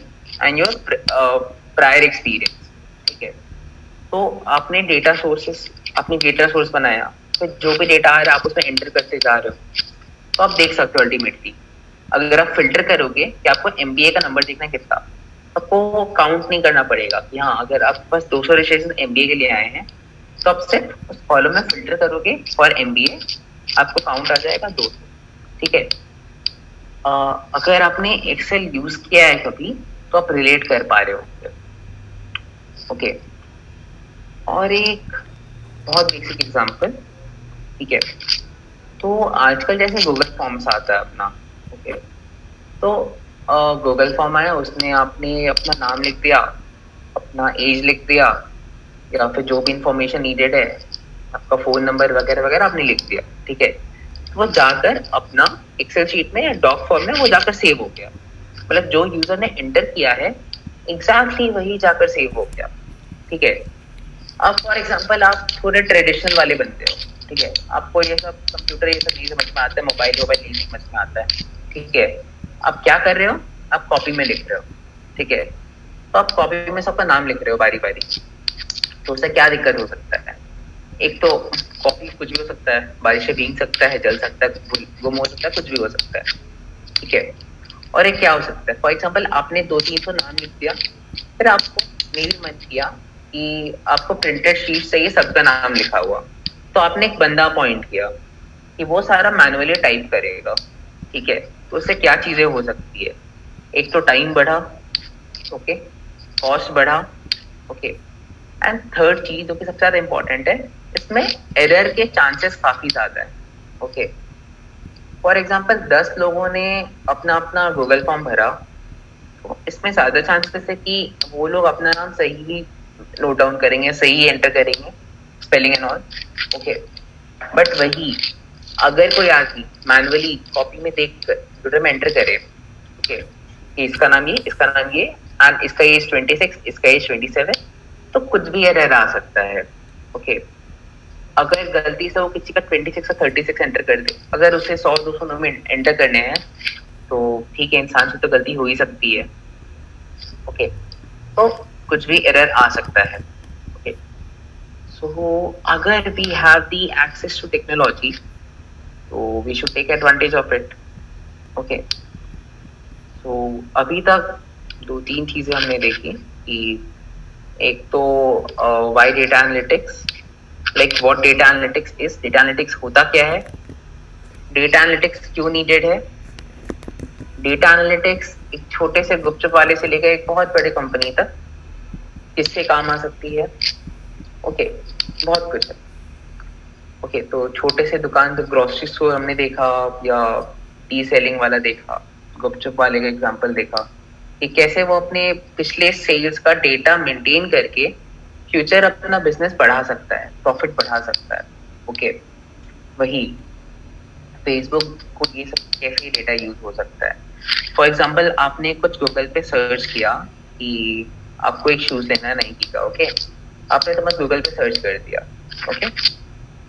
and your prior experience, ठीक है। तो आपने डेटा सोर्स बनाया, फिर जो भी डेटा आ रहा है आप उसमें एंटर करते जा रहे हो। तो आप देख सकते हो अल्टीमेटली, अगर आप फिल्टर करोगे कि आपको एमबीए का नंबर देखना है कितना, आपको काउंट नहीं करना पड़ेगा कि हाँ, अगर आप बस 200 रजिस्ट्रेशन एमबीए के लिए आए हैं, तो आप सिर्फ उस कॉलम में फिल्टर करोगे फॉर एमबीए, आपको काउंट आ जाएगा 200, ठीक है। अगर आपने एक्सेल यूज किया है कभी, तो आप रिलेट कर पा रहे हो, ओके। और एक बहुत बेसिक एग्जांपल, ठीक है, तो आजकल जैसे गूगल फॉर्म्स आता है अपना, ओके, तो गूगल फॉर्म आया, उसने आपने अपना नाम लिख दिया, अपना एज लिख दिया, या फिर जो भी इंफॉर्मेशन नीडेड है, आपका फोन नंबर वगैरह वगैरह आपने लिख दिया, ठीक है। वो जाकर अपना एक्सेल शीट में या डॉक फॉर्म में वो जाकर सेव हो गया। मतलब जो यूजर ने एंटर किया है एग्जैक्टली वही जाकर सेव हो गया, ठीक है। अब फॉर एग्जांपल आप थोड़े ट्रेडिशनल वाले बनते हो, ठीक है, आपको ये सब कंप्यूटर ये सब नहीं समझ में आता है, मोबाइल नहीं समझ में आता है, ठीक है। आप क्या कर रहे हो, आप कॉपी में लिख रहे हो, ठीक है। तो आप कॉपी में सबका नाम लिख रहे हो बारी बारी, तो उससे क्या दिक्कत हो सकता है? एक तो कॉफी कुछ भी हो सकता है, बारिश से भीग सकता है, जल सकता है, गुम हो सकता है, कुछ भी हो सकता है, ठीक है। और एक क्या हो सकता है, फॉर एग्जाम्पल आपने 200-300 नाम लिख दिया, फिर आपको मेल मन किया कि आपको प्रिंटेड शीट से ये सबका नाम लिखा हुआ, तो आपने एक बंदा अपॉइंट किया कि वो सारा मैनुअली टाइप करेगा, ठीक है। तो उससे क्या चीजें हो सकती है, एक तो टाइम बढ़ा, ओके, कॉस्ट बढ़ा, ओके, एंड थर्ड चीज जो कि सबसे ज्यादा इंपॉर्टेंट है, इसमें एरर के चांसेस काफी ज्यादा है, ओके। फॉर एग्जांपल 10 लोगों ने अपना अपना गूगल फॉर्म भरा, तो इसमें ज्यादा चांसेस है कि वो लोग अपना नाम सही नोट डाउन करेंगे, सही एंटर करेंगे, spelling and all, okay. But वही अगर कोई आदमी मैनुअली कॉपी में देख कर कंप्यूटर में एंटर करे, ओके, कि इसका नाम ये, इसका नाम ये, एंड इसका एज 26, इसका एज 27, तो कुछ भी एरर आ सकता है, ओके। अगर गलती से वो किसी का 26 या 36 एंटर कर दे, अगर उसे 100-200 नाम एंटर करने हैं, तो ठीक है, इंसान से तो गलती हो ही सकती है, ओके। तो कुछ भी एरर आ सकता है, ओके। सो अगर we have the access to technology, तो we should take advantage of it, okay. So अभी तक 2-3 चीजें हमने देखी कि एक तो why data analytics, like what data analytics is, data analytics होता क्या है, डेटा एनालिटिक्स क्यों नीडेड है, डेटा एनालिटिक्स एक छोटे से गुपचुप वाले से लेकर एक बहुत बड़ी कंपनी तक किससे काम आ सकती है, ओके, बहुत कुछ है, ओके। तो छोटे से दुकान, तो ग्रोसरी स्टोर हमने देखा, या टी सेलिंग वाला देखा, गुपचुप वाले का एग्जांपल देखा कि कैसे वो अपने पिछले सेल्स का डेटा मेंटेन करके फ्यूचर अपना बिजनेस बढ़ा सकता है, प्रॉफिट बढ़ा सकता है, ओके। वही फेसबुक को ये सब कैसे डेटा यूज हो सकता है, फॉर एग्जाम्पल आपने कुछ गूगल पे सर्च किया कि आपको एक शूज लेना है नाइकी का, ओके, आपने तो बस गूगल पे सर्च कर दिया, ओके,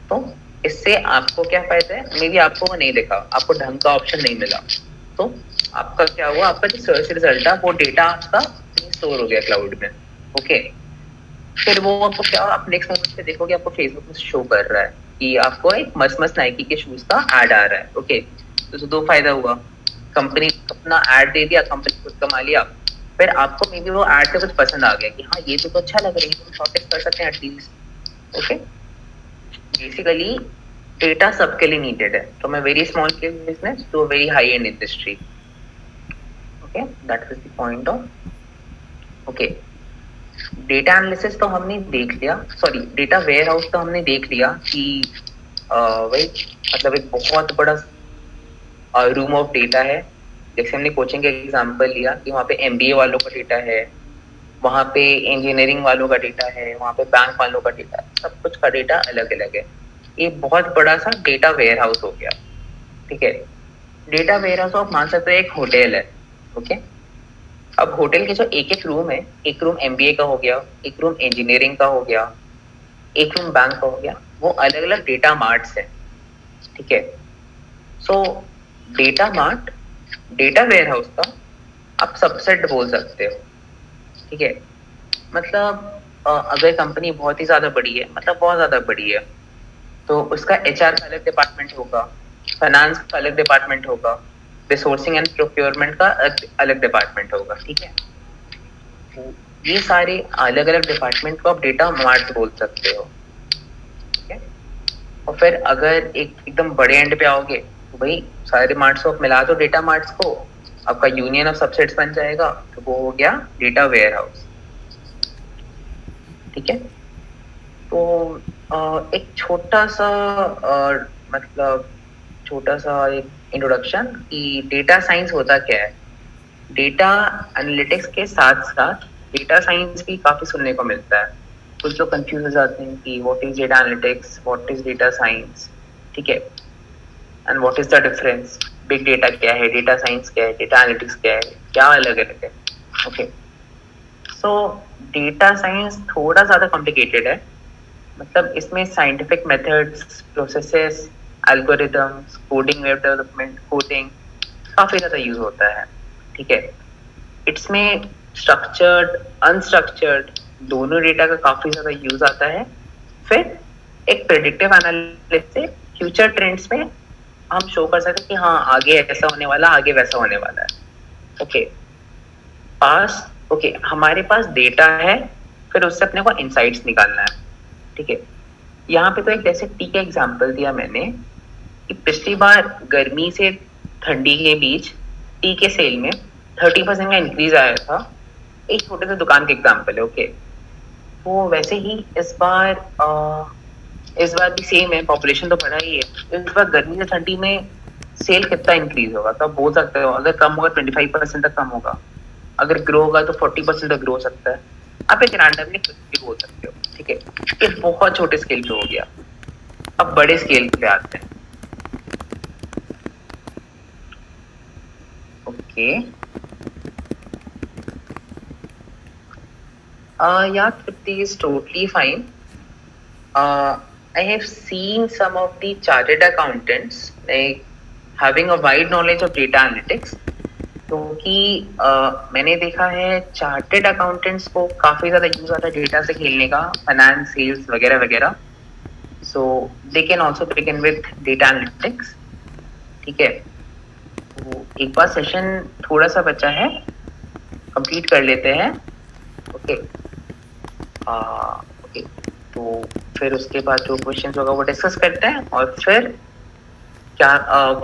तो इससे आपको क्या फायदा है, मे बी आपको वो नहीं देखा, आपको ढंग का ऑप्शन नहीं मिला, तो आपका क्या हुआ, आपका जो सर्च रिजल्ट था वो डेटा आपका स्टोर हो गया क्लाउड में, ओके, फिर वो आपको क्या, आप नेक्स्ट मोमेंट पे देखोगे आपको फेसबुक में शो कर रहा है कि आपको एक मस्त मस्त नाइकी के शूज का ऐड आ रहा है, ओके, तो दो फायदा हुआ, कंपनी अपना ऐड दे दिया, कंपनी खुद कमा लिया, फिर आपको मे बी वो ऐड से कुछ पसंद आ गया कि हाँ ये तो अच्छा लग रहा है, तो शॉर्टेज कर सकते हैं एटलीस्ट, ओके। बेसिकली डेटा सबके लिए नीडेड है, from a very small scale business to a very high end industry, okay, that is the point of, okay. Data analysis तो हमने देख लिया, सॉरी डेटा वेयर हाउस तो हमने देख लिया कि वही मतलब एक बहुत बड़ा रूम ऑफ डेटा है, जैसे हमने कोचिंग का एग्जांपल लिया कि वहाँ पे एमबीए वालों का डेटा है, वहाँ पे इंजीनियरिंग वालों का डेटा है, वहाँ पे बैंक वालों का डेटा है, सब कुछ का डेटा अलग अलग है, ये बहुत बड़ा सा डेटा वेयर हाउस हो गया, ठीक है। डेटा वेयर हाउस आप मान सकते हो एक होटल है, ओके, अब होटल के जो एक एक रूम है, एक रूम एमबीए का हो गया, एक रूम इंजीनियरिंग का हो गया, एक रूम बैंक का हो गया, वो अलग अलग डेटा मार्ट्स है, ठीक है। So data mart data warehouse का आप सबसेट बोल सकते हो, ठीक है। मतलब अगर कंपनी बहुत ही ज्यादा बड़ी है, मतलब बहुत ज्यादा बड़ी है, तो उसका एचआर का अलग डिपार्टमेंट होगा, फाइनेंस का अलग डिपार्टमेंट होगा, रिसोर्सिंग एंड प्रोक्योरमेंट का अलग डिपार्टमेंट होगा, ठीक है। तो ये सारे अलग अलग डिपार्टमेंट को आप डेटा मार्ट बोल सकते हो, ठीक है। और फिर अगर एकदम बड़े एंड पे आओगे तो भाई सारे मार्ट्स को आप मिला दो, डेटा मार्ट्स को, आपका यूनियन ऑफ सबसेट्स बन जाएगा, तो वो हो गया डेटा वेयर हाउस, ठीक है। तो एक छोटा सा मतलब छोटा सा एक इंट्रोडक्शन कि डेटा साइंस होता क्या है। डेटा एनालिटिक्स के साथ साथ डेटा साइंस भी काफी सुनने को मिलता है, कुछ लोग कंफ्यूज हो जाते हैं कि what is data analytics, what is data science, ठीक है, and what is the difference, big data क्या है, डेटा साइंस क्या है, डेटा एनालिटिक्स क्या है, क्या अलग अलग है, ओके। सो डेटा साइंस थोड़ा ज्यादा कॉम्प्लिकेटेड है, मतलब इसमें scientific methods, processes, algorithms, coding, web development, coding काफी ज्यादा यूज होता है, ठीक है। इसमें स्ट्रक्चर्ड अनस्ट्रक्चर्ड दोनों डेटा का काफी ज्यादा यूज आता है। फिर एक प्रेडिक्टिव एनालिसिस से फ्यूचर ट्रेंड्स में हम शो कर सकते हैं कि हाँ आगे ऐसा होने वाला, आगे वैसा होने वाला है, ओके। हमारे पास डेटा है, फिर उससे अपने को इनसाइट्स निकालना है, ठीक है। यहाँ पे तो एक जैसे टी का एग्जांपल दिया मैंने कि पिछली बार गर्मी से ठंडी के बीच टी के सेल में 30% का इंक्रीज आया था, एक छोटे से दुकान का एग्जांपल है, ओके। वो वैसे ही इस बार भी सेम है, पॉपुलेशन तो बढ़ा ही है, इस बार गर्मी से ठंडी में सेल कितना इंक्रीज होगा, तो आप बोल सकते हो अगर कम होगा 25% तक कम होगा, अगर ग्रो होगा तो 40% तक ग्रो हो सकता है, आप एक रैंडमली कुछ भी बोल सकते हो, ठीक है। ये बहुत छोटे स्केल पे हो गया, अब बड़े स्केल पे आते हैं, okay. Yeah, Tripti is totally fine. I have seen some of the chartered accountants like having a wide knowledge of data analytics. क्योंकि मैंने देखा है चार्टेड अकाउंटेंट्स को काफी ज्यादा यूज आता है डेटा से खेलने का, फाइनेंस, सेल्स वगैरह वगैरह, so they can also begin with data analytics, ठीक है। तो एक बार सेशन थोड़ा सा बचा है, कंप्लीट कर लेते हैं, ओके। ओके, तो फिर उसके बाद जो क्वेश्चन होगा वो डिस्कस करते हैं, और फिर क्या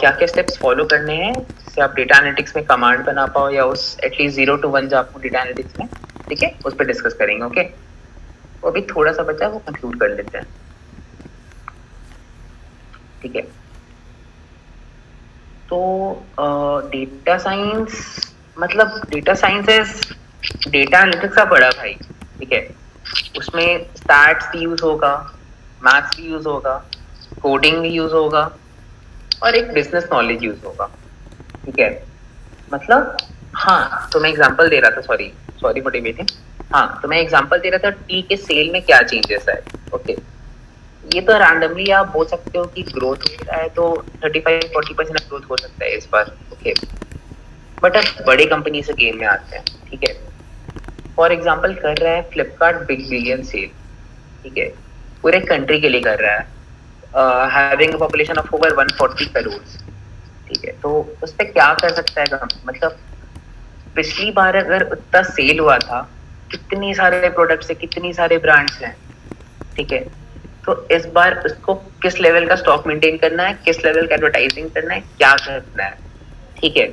क्या स्टेप्स फॉलो करने हैं जिससे आप डेटा एनालिटिक्स में कमांड बना पाओ, या उस एटलीस्ट 0 to 1 जो आपको डेटा एनालिटिक्स में, ठीक है, उस पर डिस्कस करेंगे, ओके। वो अभी थोड़ा सा बचा है, वो कंक्लूड कर लेते हैं, ठीक है। तो डेटा साइंस मतलब data science is data analytics का बड़ा भाई, ठीक है। उसमें स्टैट्स भी यूज होगा, मैथ्स भी यूज होगा, कोडिंग भी यूज होगा, और एक बिजनेस नॉलेज यूज होगा, ठीक है। मतलब हाँ, तो मैं एग्जांपल दे रहा था, सॉरी मोटिवेटिंग। हाँ, तो मैं एग्जांपल दे रहा था टी के सेल में क्या चेंजेस है। ओके, ये तो रैंडमली आप बोल सकते हो कि ग्रोथ हो रहा है, तो 35-40% ग्रोथ हो सकता है इस बार। ओके, बट अब बड़े कंपनी से गेम में आते हैं, ठीक है। फॉर एग्जाम्पल कर रहा है फ्लिपकार्ट बिग बिलियन सेल, ठीक है, पूरे कंट्री के लिए कर रहा है, having a population of over 140 crore, ठीक है। तो उस पर क्या कर सकता है मतलब पिछली बार अगर उतना सेल हुआ था, कितने सारे प्रोडक्ट्स है, कितनी सारे ब्रांड्स हैं, ठीक है। तो इस बार उसको किस लेवल का स्टॉक मेंटेन करना है, किस लेवल का एडवर्टाइजिंग करना है, क्या करना है, ठीक है।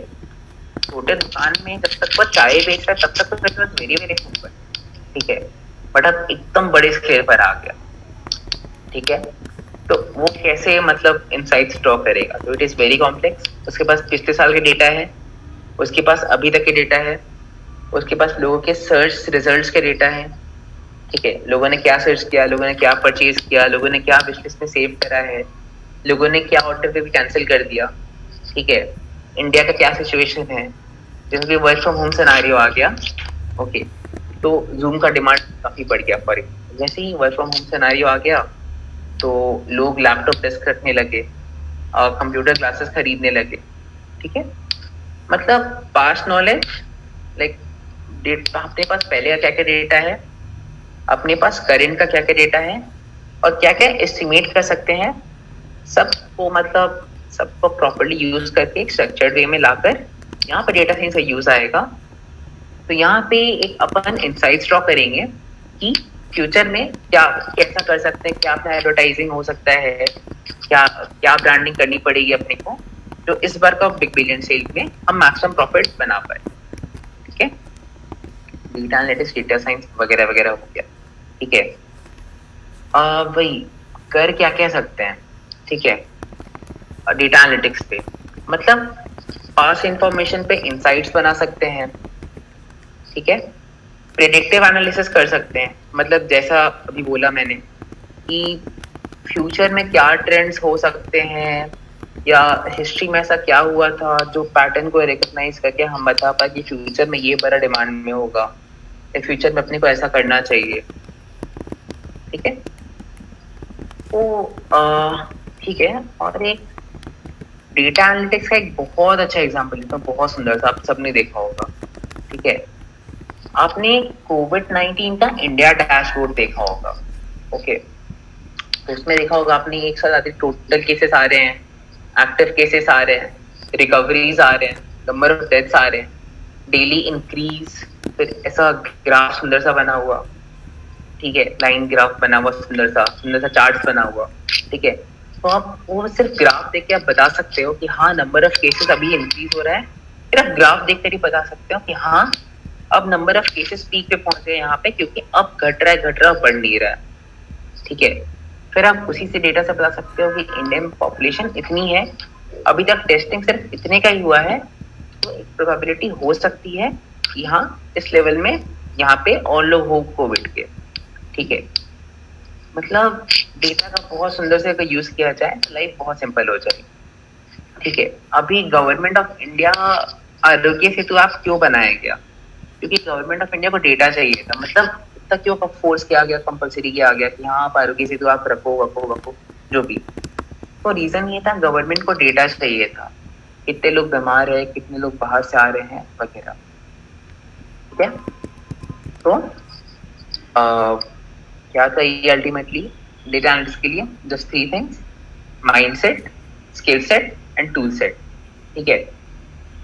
छोटे दुकान में जब तक वो चाय बेच रहा है तब तक तो बिजनेस मेरे ऊपर, ठीक है। बट अब एकदम बड़े स्केल पर आ गया, ठीक है। तो वो कैसे मतलब इनसाइट्स ड्रॉ करेगा, तो इट इज वेरी कॉम्प्लेक्स। उसके पास पिछले साल के डेटा है, उसके पास अभी तक के डेटा है, उसके पास लोगों के सर्च रिजल्ट्स के डेटा है, ठीक है। लोगों ने क्या सर्च किया, लोगों ने क्या परचेज किया, लोगों ने क्या विश लिस्ट में सेव करा है, लोगों ने क्या ऑर्डर पे भी कैंसिल कर दिया, ठीक है। इंडिया का क्या सिचुएशन है, जैसे कि वर्क फ्रॉम होम सिनेरियो आ गया, ओके, तो जूम का डिमांड काफी बढ़ गया। पर जैसे ही वर्क फ्रॉम होम सिनेरियो आ गया तो लोग लैपटॉप डेस्क रखने लगे, कंप्यूटर क्लासेस खरीदने लगे, ठीक है। मतलब पास्ट नॉलेज, लाइक डेटा अपने पास पहले का क्या क्या डेटा है, अपने पास करेंट का क्या क्या डेटा है, और क्या क्या एस्टिमेट कर सकते हैं, सबको मतलब सबको प्रॉपर्ली यूज करके एक स्ट्रक्चर्ड वे में लाकर यहाँ पर डेटा साइंस का यूज आएगा। तो यहाँ पे एक अपन इंसाइट्स ड्रॉ करेंगे कि फ्यूचर में क्या कैसा कर सकते हैं, क्या अपना एडवर्टाइजिंग हो सकता है, क्या क्या ब्रांडिंग करनी पड़ेगी अपने को, तो इस बार का बिग बिलियन सेल में हम मैक्सिमम प्रॉफिट बना पाए, ठीक है। डेटा एनालिटिक्स, डेटा साइंस वगैरह वगैरह हो गया, ठीक है। वही कर क्या कह सकते हैं, ठीक है। डेटा एनालिटिक्स पे मतलब पास इंफॉर्मेशन पे इंसाइट्स बना सकते हैं, ठीक है। प्रेडिक्टिव एनालिसिस कर सकते हैं, मतलब जैसा अभी बोला मैंने कि फ्यूचर में क्या ट्रेंड्स हो सकते हैं, या हिस्ट्री में ऐसा क्या हुआ था जो पैटर्न को रिकॉग्नाइज करके हम बता पाए कि फ्यूचर में ये बड़ा डिमांड में होगा, या फ्यूचर में अपने को ऐसा करना चाहिए, ठीक है। तो ठीक है, और एक डेटा एनालिटिक्स का एक बहुत अच्छा एग्जांपल है, तो बहुत सुंदर सा, आप सबने देखा होगा, ठीक है। आपने कोविड-19 का इंडिया डैशबोर्ड देखा होगा, ओके। तो उसमें देखा होगा आपने एक साथ आते टोटल केसेस आ रहे हैं, एक्टिव केसेस आ रहे हैं, रिकवरीज आ रहे हैं, नंबर ऑफ डेथ्स आ रहे हैं, डेली इंक्रीज, फिर ऐसा ग्राफ सुंदर सा बना हुआ, ठीक है, लाइन ग्राफ बना हुआ, सुंदर सा चार्ट बना हुआ, ठीक है। तो आप वो सिर्फ ग्राफ देख के आप बता सकते हो कि हाँ नंबर ऑफ केसेस अभी इंक्रीज हो रहा है, फिर आप ग्राफ देख कर ही बता सकते हो कि हाँ अब नंबर ऑफ केसेस पीक पे पहुंच गए यहाँ पे, क्योंकि अब घट रहा है, बढ़ नहीं रहा है, ठीक है। फिर आप उसी से डेटा से बता सकते हो कि इंडिया में पॉपुलेशन इतनी है, अभी तक टेस्टिंग सिर्फ इतने का ही हुआ है, तो एक प्रोबेबिलिटी हो सकती है कि हाँ इस लेवल में यहाँ पे और लोग हो कोविड के, ठीक है। मतलब डेटा का बहुत सुंदर से अगर यूज किया जाए तो लाइफ बहुत सिंपल हो जाएगी, ठीक है। अभी government of India Aarogya Setu app क्यों बनाया गया, क्योंकि गवर्नमेंट ऑफ इंडिया को डेटा चाहिए था, मतलब इतना क्यों फोर्स किया गया, कंपलसरी किया गया कि हाँ आप आरोग्य सेतु आप रखो जो भी। तो रीजन ये था, गवर्नमेंट को डेटा चाहिए था, कितने लोग बीमार है, कितने लोग बाहर से आ रहे हैं वगैरह, ठीक है। तो क्या चाहिए अल्टीमेटली डेटा एनालिटिक्स के लिए, just 3 things, mindset, skill set and tool set, ठीक है।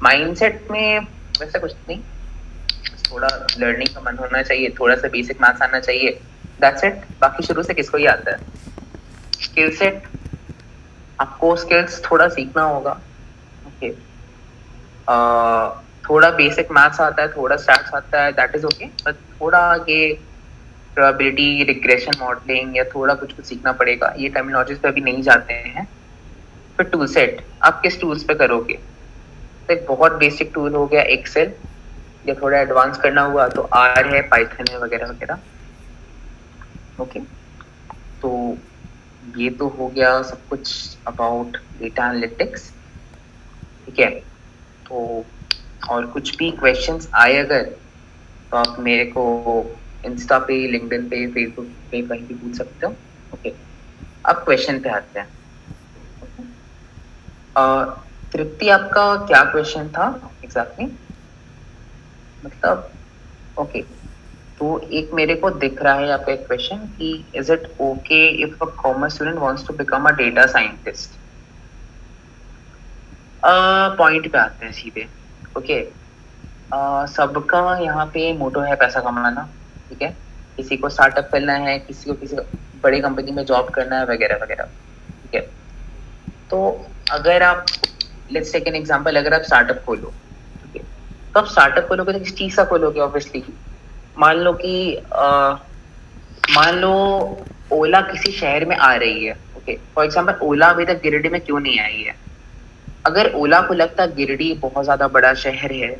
माइंडसेट में वैसे कुछ नहीं, थोड़ा लर्निंग का मन होना चाहिए, थोड़ा सा बेसिक मैथ्स आना चाहिए, दैट्स इट। बाकी शुरू से किसको ही आता है। स्किल सेट, आपको स्किल्स थोड़ा सीखना होगा, ओके। थोड़ा बेसिक मैथ्स आता है, थोड़ा स्टैट्स आता है, दैट इज ओके, बट थोड़ा आगे प्रोबेबिलिटी, रिग्रेशन मॉडलिंग या थोड़ा कुछ सीखना पड़ेगा, ये टर्मिनोलॉजीज पे अभी नहीं जाते हैं। फिर टूल सेट, आप किस टूल्स पे करोगे, तो एक बहुत बेसिक टूल हो गया एक्सेल, या थोड़ा एडवांस करना हुआ तो आर है, पाइथन है वगैरह वगैरह, ओके। तो ये तो हो गया सब कुछ अबाउट डेटा एनालिटिक्स, ठीक है। तो और कुछ भी क्वेश्चंस आए अगर, तो आप मेरे को इंस्टा पे, लिंक्डइन पे, फेसबुक पे कहीं भी पूछ सकते हो। ओके, अब क्वेश्चन पे आते हैं। तृप्ति, आपका क्या क्वेश्चन था एग्जैक्टली? मतलब ओके, तो एक मेरे को दिख रहा है आपका एक क्वेश्चन कि is it okay if a commerce student wants to become a data scientist? Point पे आते हैं सीधे। ओके, सबका यहाँ पे मोटो है पैसा कमाना, ठीक है? किसी को स्टार्टअप करना है, किसी को बड़ी कंपनी में जॉब करना है, वगैरह वगैरह, ठीक है? तो अगर आप, लेट्स टेक एन एग्जांपल, अगर आप स्टार्टअप खोलो, ठीक है, तो आप स्टार्टअप खोलोगे तो किस चीज का खोलोगे? ऑब्वियसली मान लो कि मान लो ओला किसी शहर में आ रही है, ओके, फॉर एग्जांपल ओला अभी तक गिरिडीह में क्यों नहीं आई है? अगर ओला को लगता है गिरिडीह बहुत ज्यादा बड़ा शहर है,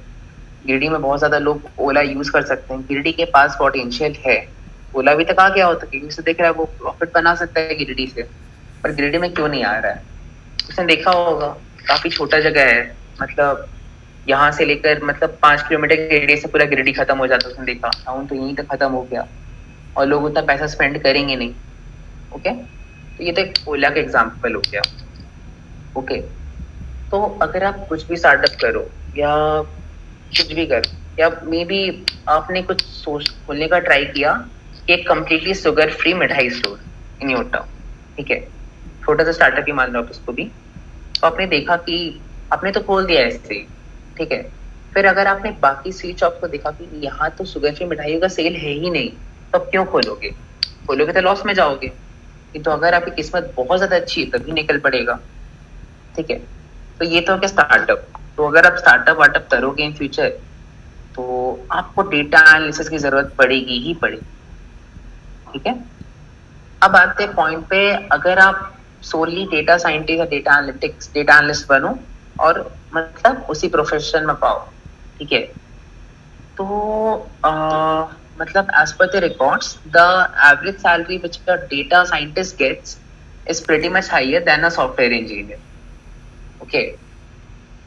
गिरिडीह में बहुत ज्यादा लोग ओला यूज कर सकते हैं, गिरिडीह के पास पोटेंशियल है, ओला अभी तक आ गया होता, क्योंकि उसे देख रहा है वो प्रॉफिट बना सकता है गिरिडीह से, पर गिरिडीह में क्यों नहीं आ रहा है? उसने देखा होगा काफी छोटा जगह है, मतलब यहाँ से लेकर मतलब 5 किलोमीटर के रेडियस से पूरा गिरिडीह खत्म हो जाता है। उसने देखा टाउन तो यहीं तक खत्म हो गया और लोग उतना पैसा स्पेंड करेंगे नहीं। ओके, तो ये तो एक ओला का एग्जाम्पल हो गया। ओके, तो अगर आप कुछ भी स्टार्टअप करो या कुछ भी करो, या मे बी आपने कुछ सोच खोलने का ट्राई किया कि एक कम्प्लीटली शुगर फ्री मिठाई स्टोर इन योर टाउन, ठीक है, छोटा सा स्टार्टअप ही मान लो आप उसको भी, तो आपने देखा कि आपने तो खोल दिया ऐसे, ठीक है, फिर अगर आपने बाकी स्वीट शॉप को देखा कि यहाँ तो शुगर फ्री मिठाइयों का सेल है ही नहीं, तो अब क्यों खोलोगे? खोलोगे तो लॉस में जाओगे। तो अगर आपकी किस्मत बहुत ज्यादा अच्छी है तभी निकल पड़ेगा, ठीक है? तो ये तो क्या स्टार्टअप। तो अगर आप स्टार्टअप वार्टअप करोगे इन फ्यूचर, तो आपको डेटा एनालिसिस की जरूरत पड़ेगी ही पड़ेगी, ठीक है? अब आते हैं पॉइंट पे, अगर आप सोनली डेटा साइंटिस्ट या डेटा एनालिस्ट बनो और मतलब उसी प्रोफेशन में पाओ, ठीक है, तो मतलब as per the records the average salary which a data scientist gets is pretty much higher than a software engineer. Okay,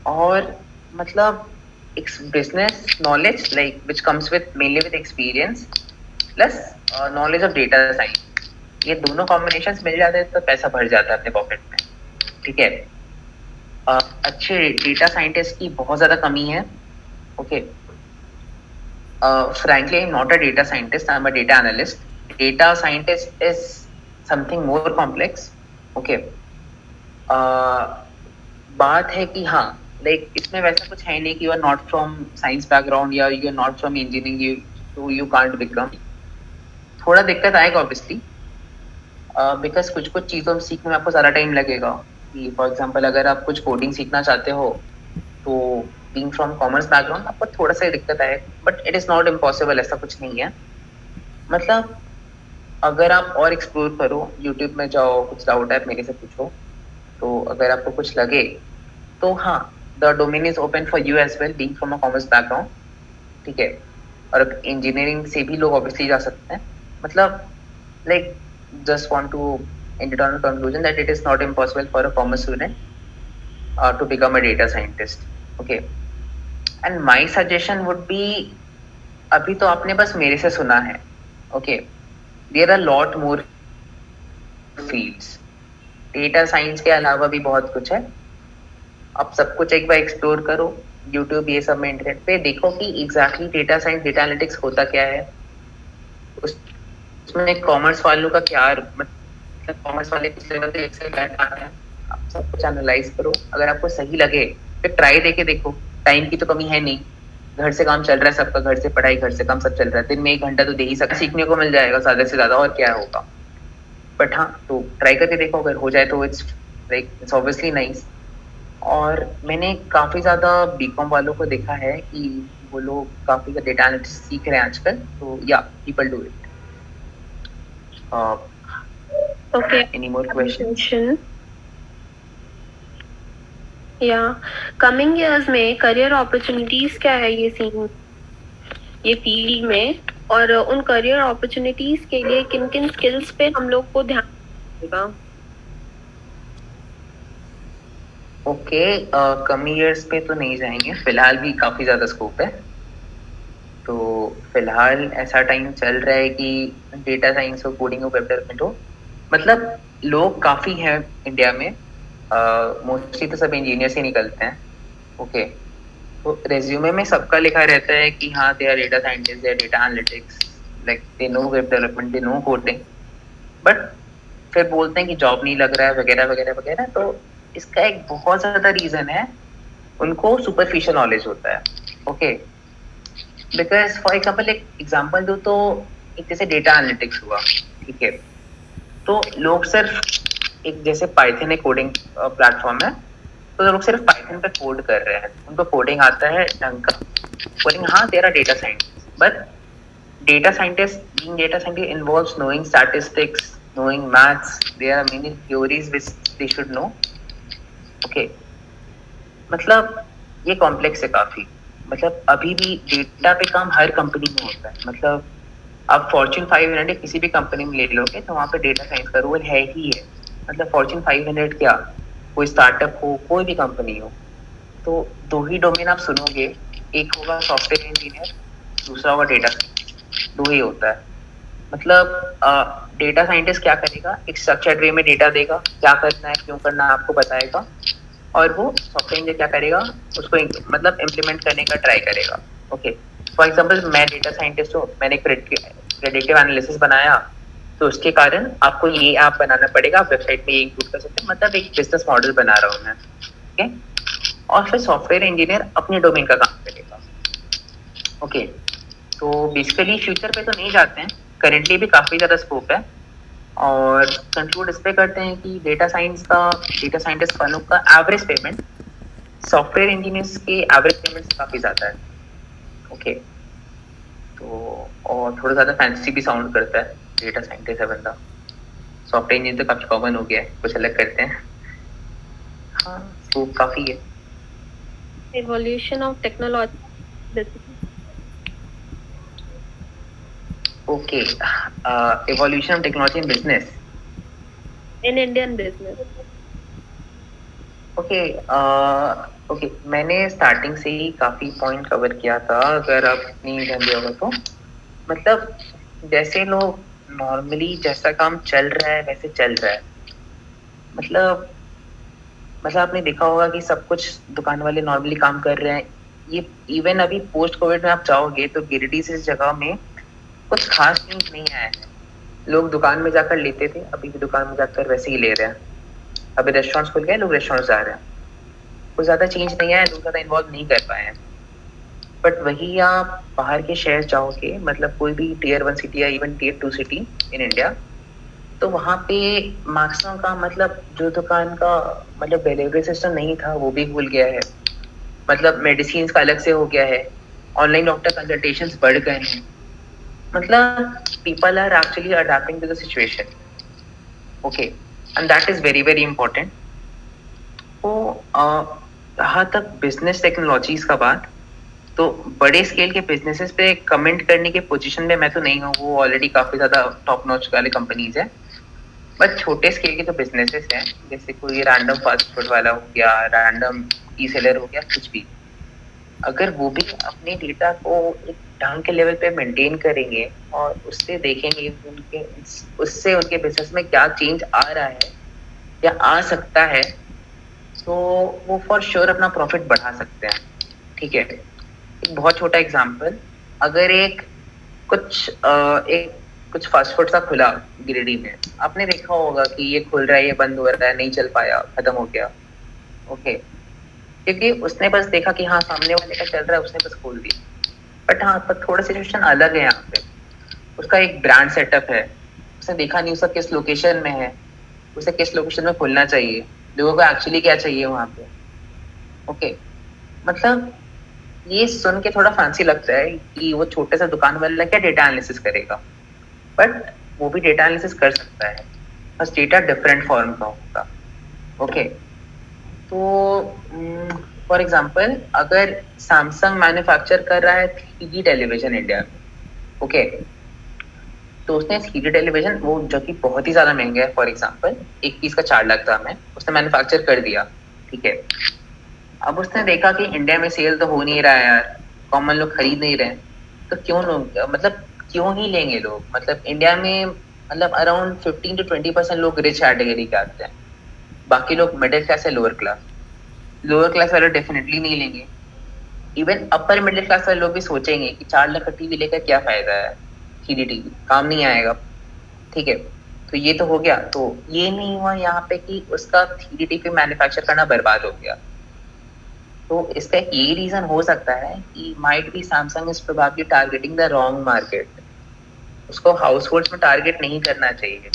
और मतलब business knowledge like which comes with mainly with experience plus knowledge of data science, ये दोनों combination मिल जाते हैं तो पैसा भर जाता है अपने पॉकेट में, ठीक है? अच्छे डेटा साइंटिस्ट की बहुत ज्यादा कमी है। Okay, frankly I'm not a data scientist, I'm a data analyst. Data scientist is something more complex. Okay, बात है कि हाँ, लाइक इसमें वैसा कुछ है नहीं कि you are not from science background या you are not from engineering you can't become. थोड़ा दिक्कत आएगा ऑब्वियसली, बिकॉज कुछ कुछ चीज़ों में सीखने में आपको ज़्यादा टाइम लगेगा। कि फॉर एग्जांपल अगर आप कुछ कोडिंग सीखना चाहते हो तो बीइंग फ्रॉम कॉमर्स बैकग्राउंड आपको थोड़ा सा दिक्कत आएगा, but it is not impossible, ऐसा कुछ नहीं है। मतलब अगर आप और एक्सप्लोर करो, यूट्यूब में जाओ, कुछ डाउट है मेरे से पूछो, तो अगर आपको कुछ लगे तो हाँ, the domain is open for you as well being from a commerce background, ठीक है? और इंजीनियरिंग से भी लोग ऑब्वियसली जा सकते हैं। मतलब like just want to end it on a conclusion that it is not impossible for a commerce student to become a data scientist. Okay, and my suggestion would be, अभी तो आपने बस मेरे से सुना है, okay, there are lot more fields, data science के अलावा भी बहुत कुछ है। आप सब कुछ एक बार एक्सप्लोर करो, यूट्यूब ये सब में, इंटरनेट पे देखो कि exactly data science, data analytics होता क्या है, उसमें कॉमर्स वालों का क्या, मतलब कॉमर्स वाले किस लेवल पे एक्सेल बैठ पाते हैं, आप सब कुछ एनालाइज करो। अगर आपको सही लगे फिर ट्राई देके देखो, टाइम की तो कमी है नहीं, घर से काम चल रहा है सबका, घर से पढ़ाई, घर से काम सब चल रहा है, दिन में 1 घंटा तो दे ही सकते, सीखने को मिल जाएगा ज्यादा से ज्यादा, और क्या होगा। बट हाँ, तो ट्राई करके देखो, अगर हो जाए तो इट्स ऑब्वियसली नाइस। और मैंने काफी ज्यादा बीकॉम वालों को देखा है कि वो लोग काफी डेटा एनालिटिक्स सीख रहे हैं आजकल, तो या people do it. Okay. Any more questions? Yeah. Coming years में career opportunities क्या है ये फील्ड में, और उन career opportunities के लिए किन किन skills पे हम लोग को ध्यान देगा? ओके, कम ईयर्स पे तो नहीं जाएंगे, फिलहाल भी काफ़ी ज़्यादा स्कोप है। तो फिलहाल ऐसा टाइम चल रहा है कि डेटा साइंस हो, कोडिंग हो, वेब डेवलपमेंट हो, मतलब लोग काफ़ी हैं इंडिया में, मोस्टली तो सब इंजीनियर से निकलते हैं। ओके, तो रेज्यूमे में सबका लिखा रहता है कि हाँ they are data scientist, they are data analytics, like they know web development, they know coding, but फिर बोलते हैं कि जॉब नहीं लग रहा है वगैरह वगैरह वगैरह। तो इसका एक बहुत ज़्यादा रीज़न है, उनको सुपरफिशियल नॉलेज होता है। ओके, बिकॉज फॉर एग्जाम्पल एक एग्जाम्पल दूँ तो एक जैसे डेटा एनालिटिक्स हुआ, ठीक है, तो लोग सिर्फ एक जैसे पाइथन एक कोडिंग प्लेटफॉर्म है, तो लोग सिर्फ पाइथन पे कोड कर रहे हैं, उनको कोडिंग आता है ढंग का कोडिंग, हाँ तेरा data scientist, but data scientist being data scientist involves knowing statistics, knowing maths, there are many theories which they should know. Okay, मतलब ये कॉम्प्लेक्स है काफी, मतलब अभी भी डेटा पे काम हर कंपनी में होता है। मतलब आप फॉर्च्यून 500 किसी भी कंपनी में ले लोगे तो वहाँ पे डेटा साइंस का रोल है ही है। मतलब फॉर्च्यून 500 क्या, कोई स्टार्टअप हो, कोई भी कंपनी हो, तो दो ही डोमेन आप सुनोगे, एक होगा सॉफ्टवेयर इंजीनियर, दूसरा होगा डेटा साइंस, दो ही होता है। मतलब डेटा साइंटिस्ट क्या करेगा, एक स्ट्रक्चर्ड वे में डेटा देगा, क्या करना है क्यों करना है आपको बताएगा, और वो सॉफ्टवेयर इंजीनियर क्या करेगा, उसको मतलब इम्प्लीमेंट करने का ट्राई करेगा। ओके, फॉर एग्जांपल मैं डेटा साइंटिस्ट हूँ, मैंने एक प्रेडिक्टिव एनालिसिस बनाया, तो उसके कारण आपको ये ऐप बनाना पड़ेगा, आप वेबसाइट में ये इंक्लूड कर सकते हैं, मतलब एक बिजनेस मॉडल बना रहा हूँ मैं। ठीक है, और फिर सॉफ्टवेयर इंजीनियर अपने डोमेन का काम करेगा। ओके, तो बेसिकली फ्यूचर पे तो नहीं जाते हैं, करेंटली भी काफ़ी ज़्यादा स्कोप है, और कंक्लूड इस पे करते हैं कि डेटा साइंटिस्ट वालों का एवरेज पेमेंट सॉफ्टवेयर इंजीनियर्स के एवरेज पेमेंट से काफ़ी ज़्यादा है। ओके, तो और थोड़ा ज़्यादा फैंसी भी साउंड करता है डेटा साइंटिस्ट है बंदा, सॉफ्टवेयर इंजीनियर तो काफ़ी कॉमन हो गया है, कुछ अलग करते हैं। हाँ, स्कोप काफ़ी है। Evolution of technology. Okay, evolution of technology in business. In Indian business. Okay, okay, मैंने स्टार्टिंग से ही काफ़ी पॉइंट कवर किया था, अगर आपने ध्यान दिया होगा तो। मतलब जैसे लोग नॉर्मली जैसा काम चल रहा है वैसे चल रहा है। मतलब आपने देखा होगा कि सब कुछ दुकान वाले नॉर्मली काम कर रहे हैं। ये इवन अभी पोस्ट कोविड में आप जाओगे तो गिरिडीह से जगह में कुछ खास चेंज नहीं आया है। लोग दुकान में जाकर लेते थे, अभी भी दुकान में जाकर वैसे ही ले रहे हैं। अभी रेस्टोरेंट्स खुल गए, लोग रेस्टोरेंट्स जा रहे हैं, कुछ ज़्यादा चेंज नहीं आया, लोग ज़्यादा इन्वॉल्व नहीं कर पाए हैं। बट वही आप बाहर के शहर जाओगे, मतलब कोई भी टीयर 1 सिटी या even tier 2 city in India, तो वहाँ पे मैक्सिमम का मतलब जो दुकान का मतलब डिलीवरी सिस्टम नहीं था वो भी खुल गया है, मतलब मेडिसिन का अलग से हो गया है, ऑनलाइन डॉक्टर कंसल्टेशंस बढ़ गए हैं। मतलब people are actually adapting to the situation. Okay, and that is very very important. तो जहाँ तक बिजनेस टेक्नोलॉजीज का बात, तो बड़े स्केल के बिजनेसेस पे कमेंट करने के पोजीशन में मैं तो नहीं हूँ, वो ऑलरेडी काफ़ी ज़्यादा टॉप नॉच वाले कंपनीज हैं। बट छोटे स्केल के जो बिजनेसेस हैं, जैसे कोई रैंडम फास्ट फूड वाला हो गया, रैंडम ई सेलर हो गया, कुछ भी, अगर वो भी अपने डेटा को एक ढंग के लेवल पे मेंटेन करेंगे और उससे देखेंगे उनके उससे उनके बिजनेस में क्या चेंज आ रहा है या आ सकता है, तो वो फॉर श्योर अपना प्रॉफिट बढ़ा सकते हैं। ठीक है, एक बहुत छोटा एग्जांपल, अगर एक कुछ फास्ट फूड सा खुला गिरिडीह में, आपने देखा होगा कि ये खुल रहा है, ये बंद हो रहा है, नहीं चल पाया, खत्म हो गया। ओके, क्योंकि उसने बस देखा कि हाँ सामने वाले का चल रहा है, उसने बस खोल दिया। बट हाँ, पर थोड़ा सिचुएशन अलग है यहाँ पे, उसका एक ब्रांड सेटअप है, उसने देखा नहीं उसका किस लोकेशन में है, उसे किस लोकेशन में खुलना चाहिए, लोगों को एक्चुअली क्या चाहिए वहाँ पे। ओके, मतलब ये सुन के थोड़ा फैंसी लगता है कि वो छोटे सा दुकान वाला क्या डेटा एनालिसिस करेगा, बट वो भी डेटा एनालिसिस कर सकता है, बस डेटा डिफरेंट फॉर्म का होगा। ओके, तो फॉर एग्जांपल अगर सैमसंग मैन्युफैक्चर कर रहा है 3D टेलीविजन इंडिया में, ओके, तो उसने 3D टेलीविजन वो जो कि बहुत ही ज़्यादा महंगा है, फॉर एग्जांपल एक पीस का 4 लाख दाम है, उसने मैन्युफैक्चर कर दिया। ठीक है। अब उसने देखा कि इंडिया में सेल तो हो नहीं रहा है यार, कॉमन लोग खरीद नहीं रहे हैं, तो क्यों लोग मतलब क्यों ही लेंगे लोग, मतलब इंडिया में मतलब अराउंड 15 to 20% लोग रिच कैटेगरी के आते हैं, बाकी लोग मिडिल क्लास या लोअर क्लास वाले डेफिनेटली नहीं लेंगे। इवन अपर मिडिल क्लास वाले लोग भी सोचेंगे कि 4 लाख का टीवी लेकर क्या फायदा है, 3D टीवी काम नहीं आएगा, ठीक है। तो ये तो हो गया। तो ये नहीं हुआ यहाँ पे कि उसका 3D टीवी मैन्युफैक्चर करना बर्बाद हो गया। तो इसका एक ये रीजन हो सकता है कि might be Samsung is probably targeting the wrong market, उसको हाउस होल्ड्स में टारगेट नहीं करना चाहिए।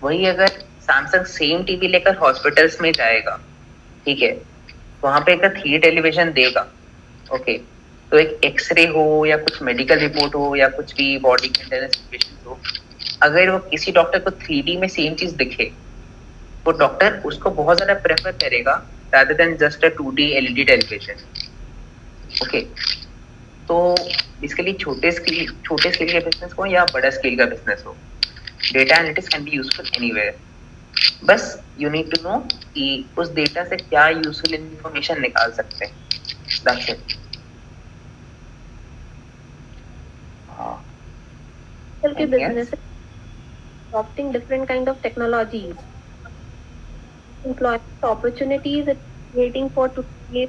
वही अगर सैमसंग सेम टीवी लेकर हॉस्पिटल्स में जाएगा, ठीक है, वहां पे अगर 3D टेलीविजन देगा, ओके, तो एक एक्सरे हो या कुछ मेडिकल रिपोर्ट हो या कुछ भी बॉडी मेंटेनेंस हो, अगर वो किसी डॉक्टर को 3D में सेम चीज दिखे, वो डॉक्टर उसको बहुत ज्यादा प्रेफर करेगा rather than just a 2D LED television, okay. तो बेसिकली छोटे स्केल का बिजनेस हो या बड़ा स्केल का बिजनेस हो, data analytics can be useful anywhere. बस यू नीड टू नो कि उस डेटा से क्या यूजफुल इंफॉर्मेशन निकाल सकते हैं, दैट्स इट। के business adopting different kind of technologies, employment opportunities it's creating for today.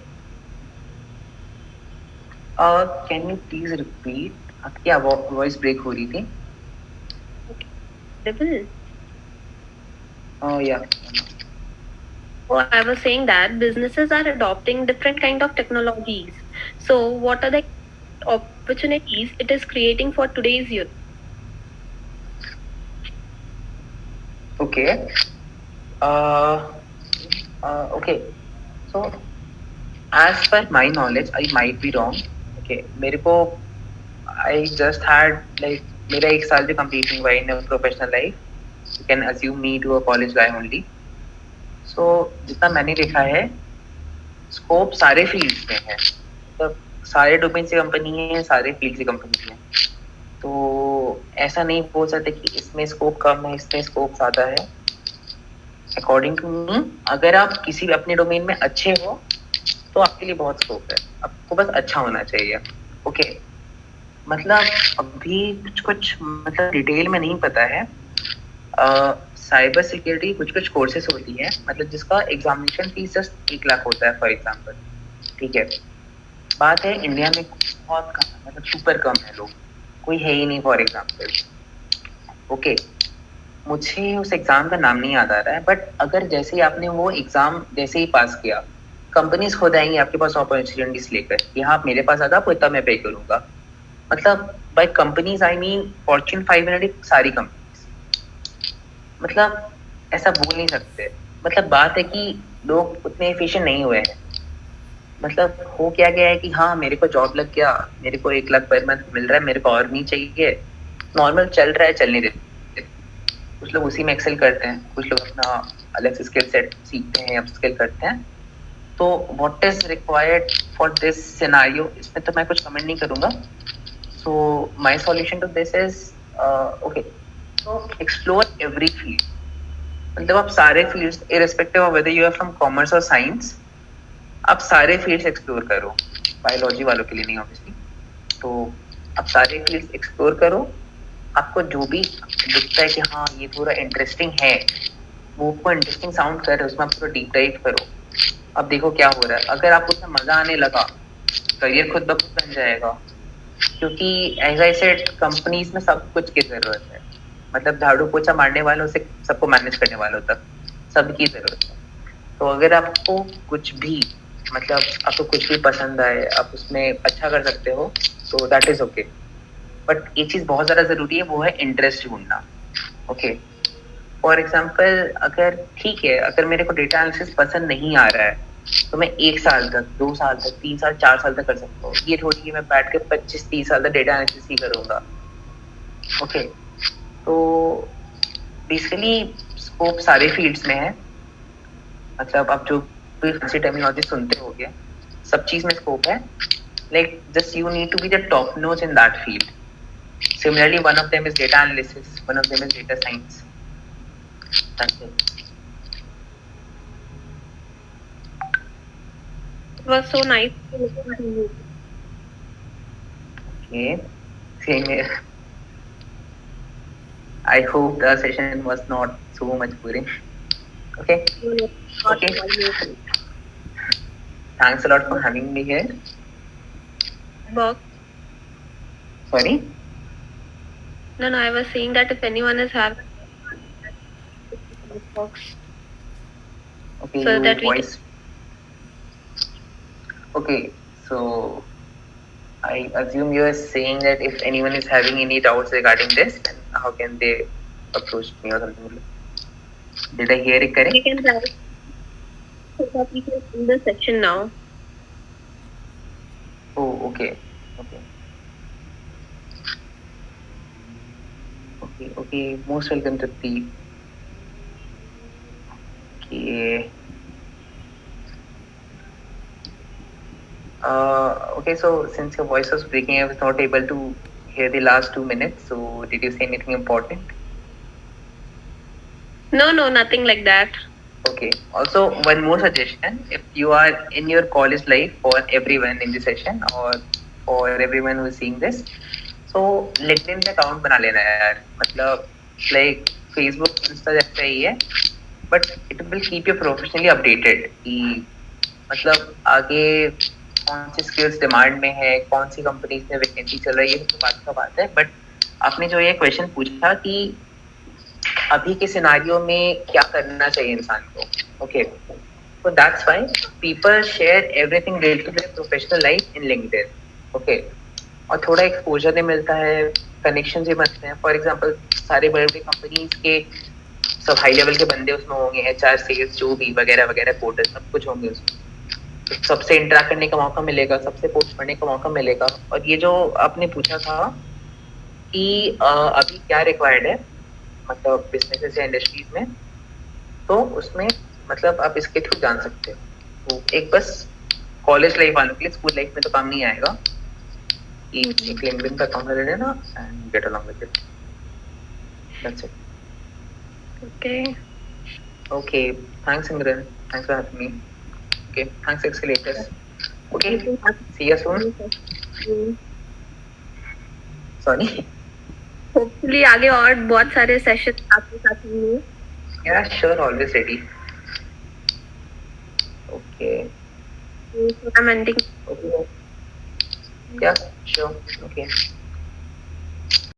Can you please repeat, आपकी वॉइस ब्रेक हो रही थी। Yeah. Oh, I was saying that businesses are adopting different kind of technologies. So, what are the opportunities it is creating for today's youth? Okay. Okay. So, as per my knowledge, I might be wrong. Okay. मेरे को I just had like मेरा 1 साल भी complete नहीं हुआ in a professional life. You can assume me to a college guy only. So जितना मैंने देखा है, स्कोप सारे फील्ड्स में है, मतलब सारे डोमेन से कंपनी है, सारे फील्ड से कंपनी है। तो ऐसा नहीं बोल सकते कि इसमें स्कोप कम है, इसमें स्कोप ज्यादा है। अकॉर्डिंग टू मी, अगर आप किसी अपने डोमेन में अच्छे हो तो आपके लिए बहुत स्कोप है, आपको बस अच्छा होना चाहिए, ओके। मतलब अभी कुछ मतलब डिटेल में नहीं पता है। साइबर सिक्योरिटी कुछ कोर्सेस होती है, मतलब जिसका एग्जामिनेशन फीस जस्ट 1 लाख होता है फॉर एग्जाम्पल, ठीक है। बात है इंडिया में बहुत कम, मतलब सुपर कम है लोग, कोई है ही नहीं फॉर एग्जाम्पल, ओके। मुझे उस एग्जाम का नाम नहीं याद आ रहा है, बट अगर जैसे ही आपने वो एग्जाम जैसे ही पास किया, कंपनीज खुद आएंगी आपके पास अपॉर्चुनिटीज लेकर कि हाँ मेरे पास आधा आपको इतना मैं पे करूंगा। मतलब by companies I mean Fortune 500 सारी कंपनीज, मतलब ऐसा बोल नहीं सकते। मतलब बात है कि लोग उतने एफिशिएंट नहीं हुए हैं। मतलब हो क्या गया है कि हाँ मेरे को जॉब लग गया, मेरे को 1 लाख पर मंथ मिल रहा है, मेरे को और नहीं चाहिए, नॉर्मल चल रहा है, चलने देते। कुछ लोग उसी में एक्सेल करते हैं, कुछ लोग अपना अलग से स्किल सेट सीखते हैं, अपस्किल करते हैं। तो what is required for this scenario, इसमें तो मैं कुछ कमेंट नहीं करूंगा। So my solution to this is okay, तो एक्सप्लोर एवरी फील्ड। मतलब आप सारे fields irrespective of whether you are from commerce और साइंस, आप सारे फील्ड्स एक्सप्लोर करो। बायोलॉजी वालों के लिए नहीं ऑब्वियसली, तो आप सारे फील्ड्स एक्सप्लोर करो। आपको जो भी दिखता है कि हाँ ये थोड़ा इंटरेस्टिंग है, वो को इंटरेस्टिंग साउंड कर रहे हो, उसमें आप थोड़ा डीप डाइव करो। अब देखो क्या हो रहा है, अगर आपको उसमें मजा आने लगा, करियर खुद ब खुद बन जाएगा। क्योंकि एज आई सेड, कंपनीज में सब कुछ की जरूरत है, मतलब झाड़ू पोछा मारने वालों से सबको मैनेज करने वालों तक सबकी जरूरत है। तो अगर आपको कुछ भी मतलब आपको कुछ भी पसंद आए, आप उसमें अच्छा कर सकते हो, तो दैट इज ओके। बट एक चीज बहुत ज्यादा जरूरी है, वो है इंटरेस्ट ढूंढना, ओके। फॉर एग्जाम्पल, अगर ठीक है, अगर मेरे को डेटा एनालिसिस पसंद नहीं आ रहा है, तो मैं 1 साल तक, 2 साल तक, 3 साल, 4 साल तक कर सकता हूँ। ये थोड़ी कि मैं बैठ के 25-30 साल तक डेटा एनालिसिस ही करूंगा, ओके। तो बेसिकली स्कोप सारे फील्ड्स में है। मतलब आप जो भी फैंसी टर्मिनोलॉजी सुनते होगे, सब चीज में स्कोप है। Like just you need to be the top notch in that field. Similarly, one of them is data analysis, one of them is data science. That's it. was so nice to listen to you. Okay. Same here. I hope the session was not so much boring. Okay. Not Okay. always. Thanks a lot for having me here. Box. Sorry. No, I was saying that if anyone is having box, Okay. so Your that we voice. Okay. So I assume you are saying that if anyone is having any doubts regarding this, then how can they approach me or something? Did I hear it correct? we can write so that we can end the section now. Oh, okay. Okay. Okay. Most welcome, Tripti. Okay. Okay, so since your voice was breaking, I was not able to hear the last 2 minutes. So, did you say anything important? No, nothing like that. Okay. Also, one more suggestion: if you are in your college life, for everyone in the session or for everyone who is seeing this, so LinkedIn पे account बना लेना यार. मतलब like Facebook, Insta जैसा ही है, but it will keep you professionally updated. कि मतलब आगे कौन सी स्किल्स डिमांड में है, कौन सी कंपनीज में वैकेंसी चल रही है, ये तो बात का बात है. बट आपने जो ये क्वेश्चन पूछा कि अभी के सिनारियो में क्या करना चाहिए इंसान को, okay, so that's why people share everything related to their professional life in LinkedIn, okay. और थोड़ा एक्सपोजर भी मिलता है, कनेक्शन भी बनते हैं. फॉर एग्जांपल सारे बड़े बड़े कंपनीज के सब हाई लेवल के बंदे उसमें होंगे, एचआर, सेल्स, जो भी वगैरह वगैरह, कोडर, सब कुछ होंगे उसमें. तो सबसे इंटरेक्ट करने का मौका मिलेगा, सबसे पोस्ट पढ़ने का मौका मिलेगा. और ये जो आपने पूछा था कि अभी क्या रिक्वायर्ड है मतलब बिजनेसेस या इंडस्ट्रीज में, तो उसमें मतलब आप इसके थ्रू जान सकते हो. तो एक बस कॉलेज लाइफ वालों के लिए, स्कूल लाइफ में तो काम नहीं आएगा. एक लिंक्डइन का अकाउंट ले लेना and get along with it. That's it. Okay. Okay, thanks Simran. Thanks for having me. Okay, thanks Escalators. Okay, see you soon. Sorry. Hopefully आगे और बहुत सारे सेशन आपके साथ होंगे. Yeah, sure, always ready. Okay. I'm ending. Okay. Yeah, sure. Okay.